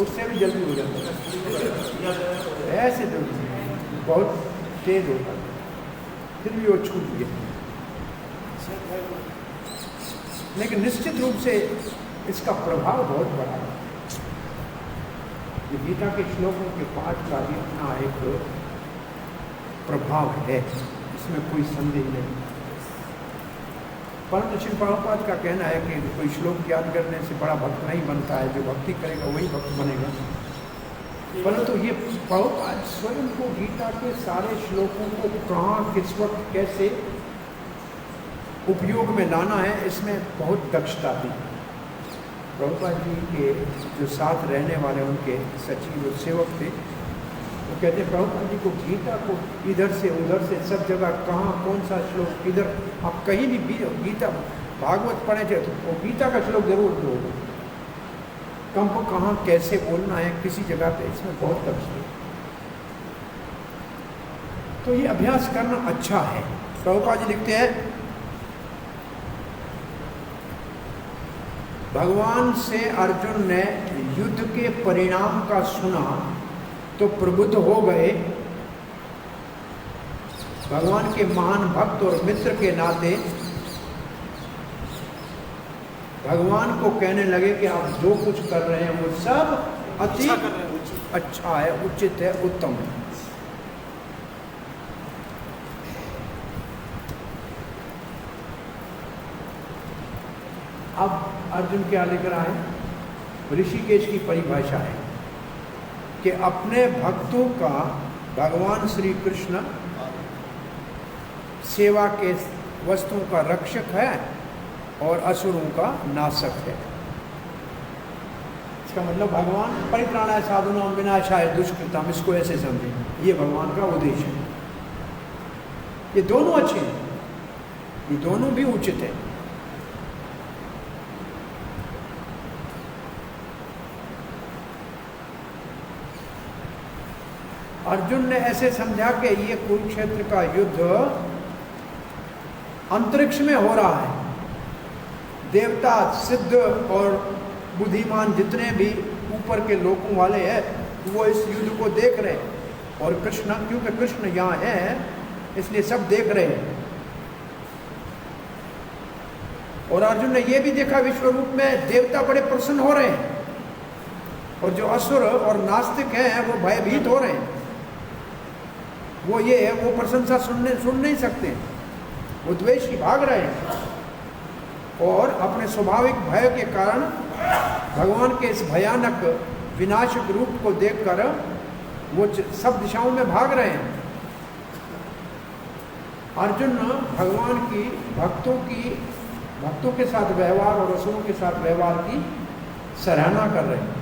उससे भी जल्दी हो जाता था। ऐसे जल्दी बहुत तेज होता था, फिर भी वो छूट गया। लेकिन निश्चित रूप से इसका प्रभाव बहुत बड़ा है। ये गीता के श्लोकों के पाठ का भी अपना एक प्रभाव है, इसमें कोई संदेह नहीं। परंतु श्री प्रभुपाद का कहना है कि कोई श्लोक याद करने से बड़ा भक्त नहीं बनता है, जो भक्ति करेगा वही भक्त बनेगा। परंतु ये प्रभुपाद स्वयं को गीता के सारे श्लोकों को कहाँ, किस वक्त, कैसे उपयोग में लाना है, इसमें बहुत दक्षता थी। प्रभुपाद जी के जो साथ रहने वाले उनके सचिव और सेवक थे, वो कहते हैं प्रभुपाद जी को गीता को इधर से उधर से सब जगह कहाँ कौन सा श्लोक इधर, आप कहीं भी गीता भागवत पढ़े थे तो वो गीता का श्लोक जरूर दो, कब कहाँ कैसे बोलना है किसी जगह पे, इसमें बहुत तफसील। तो ये अभ्यास करना अच्छा है। प्रभुपाद जी लिखते हैं भगवान से अर्जुन ने युद्ध के परिणाम का सुना तो प्रबुद्ध हो गए। भगवान के महान भक्त और मित्र के नाते भगवान को कहने लगे कि आप जो कुछ कर रहे हैं वो सब अति अच्छा है, उचित है, उत्तम है। अब अर्जुन क्या लिख रहा है? ऋषिकेश की परिभाषा है कि अपने भक्तों का भगवान श्री कृष्ण सेवा के वस्तुओं का रक्षक है और असुरों का नाशक है। इसका मतलब भगवान परित्राणाय साधूनां विनाशाय दुष्कृताम, इसको ऐसे समझें, ये भगवान का उद्देश्य है। ये दोनों अच्छे हैं, ये दोनों भी उचित है। अर्जुन ने ऐसे समझा कि ये कुरुक्षेत्र का युद्ध अंतरिक्ष में हो रहा है। देवता, सिद्ध और बुद्धिमान जितने भी ऊपर के लोकों वाले हैं वो इस युद्ध को देख रहे हैं, और कृष्ण, क्योंकि कृष्ण यहाँ है इसलिए सब देख रहे हैं। और अर्जुन ने ये भी देखा विश्व रूप में देवता बड़े प्रसन्न हो रहे हैं, और जो असुर और नास्तिक हैं वो भयभीत हो रहे हैं। वो ये है, वो प्रशंसा सुन नहीं सकते, वो द्वेषी भाग रहे हैं, और अपने स्वाभाविक भय के कारण भगवान के इस भयानक विनाशक रूप को देखकर वो सब दिशाओं में भाग रहे हैं। अर्जुन भगवान की भक्तों के साथ व्यवहार और असुरों के साथ व्यवहार की सराहना कर रहे हैं।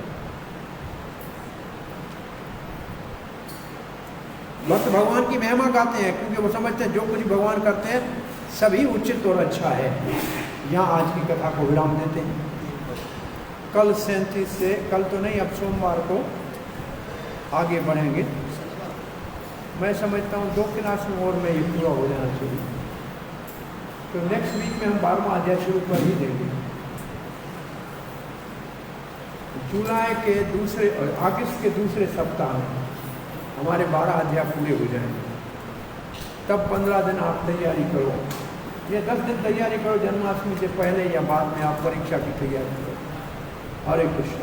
भक्त भगवान की महिमा गाते हैं क्योंकि वो समझते हैं जो कुछ भगवान करते हैं सभी उचित और अच्छा है। यहाँ आज की कथा को विराम देते हैं। कल 37 से, कल तो नहीं, अब सोमवार को आगे बढ़ेंगे। मैं समझता हूँ 2 क्लास में और में ये पूरा हो जाना चाहिए। तो नेक्स्ट वीक में हम 12वां अध्याय शुरू कर ही देंगे। जुलाई के अगस्त के दूसरे सप्ताह में हमारे 12 अध्याय पूरे हो जाएंगे। तब 15 दिन आप तैयारी करो, या 10 दिन तैयारी करो जन्माष्टमी से पहले या बाद में, आप परीक्षा की तैयारी करो। हरे कृष्ण।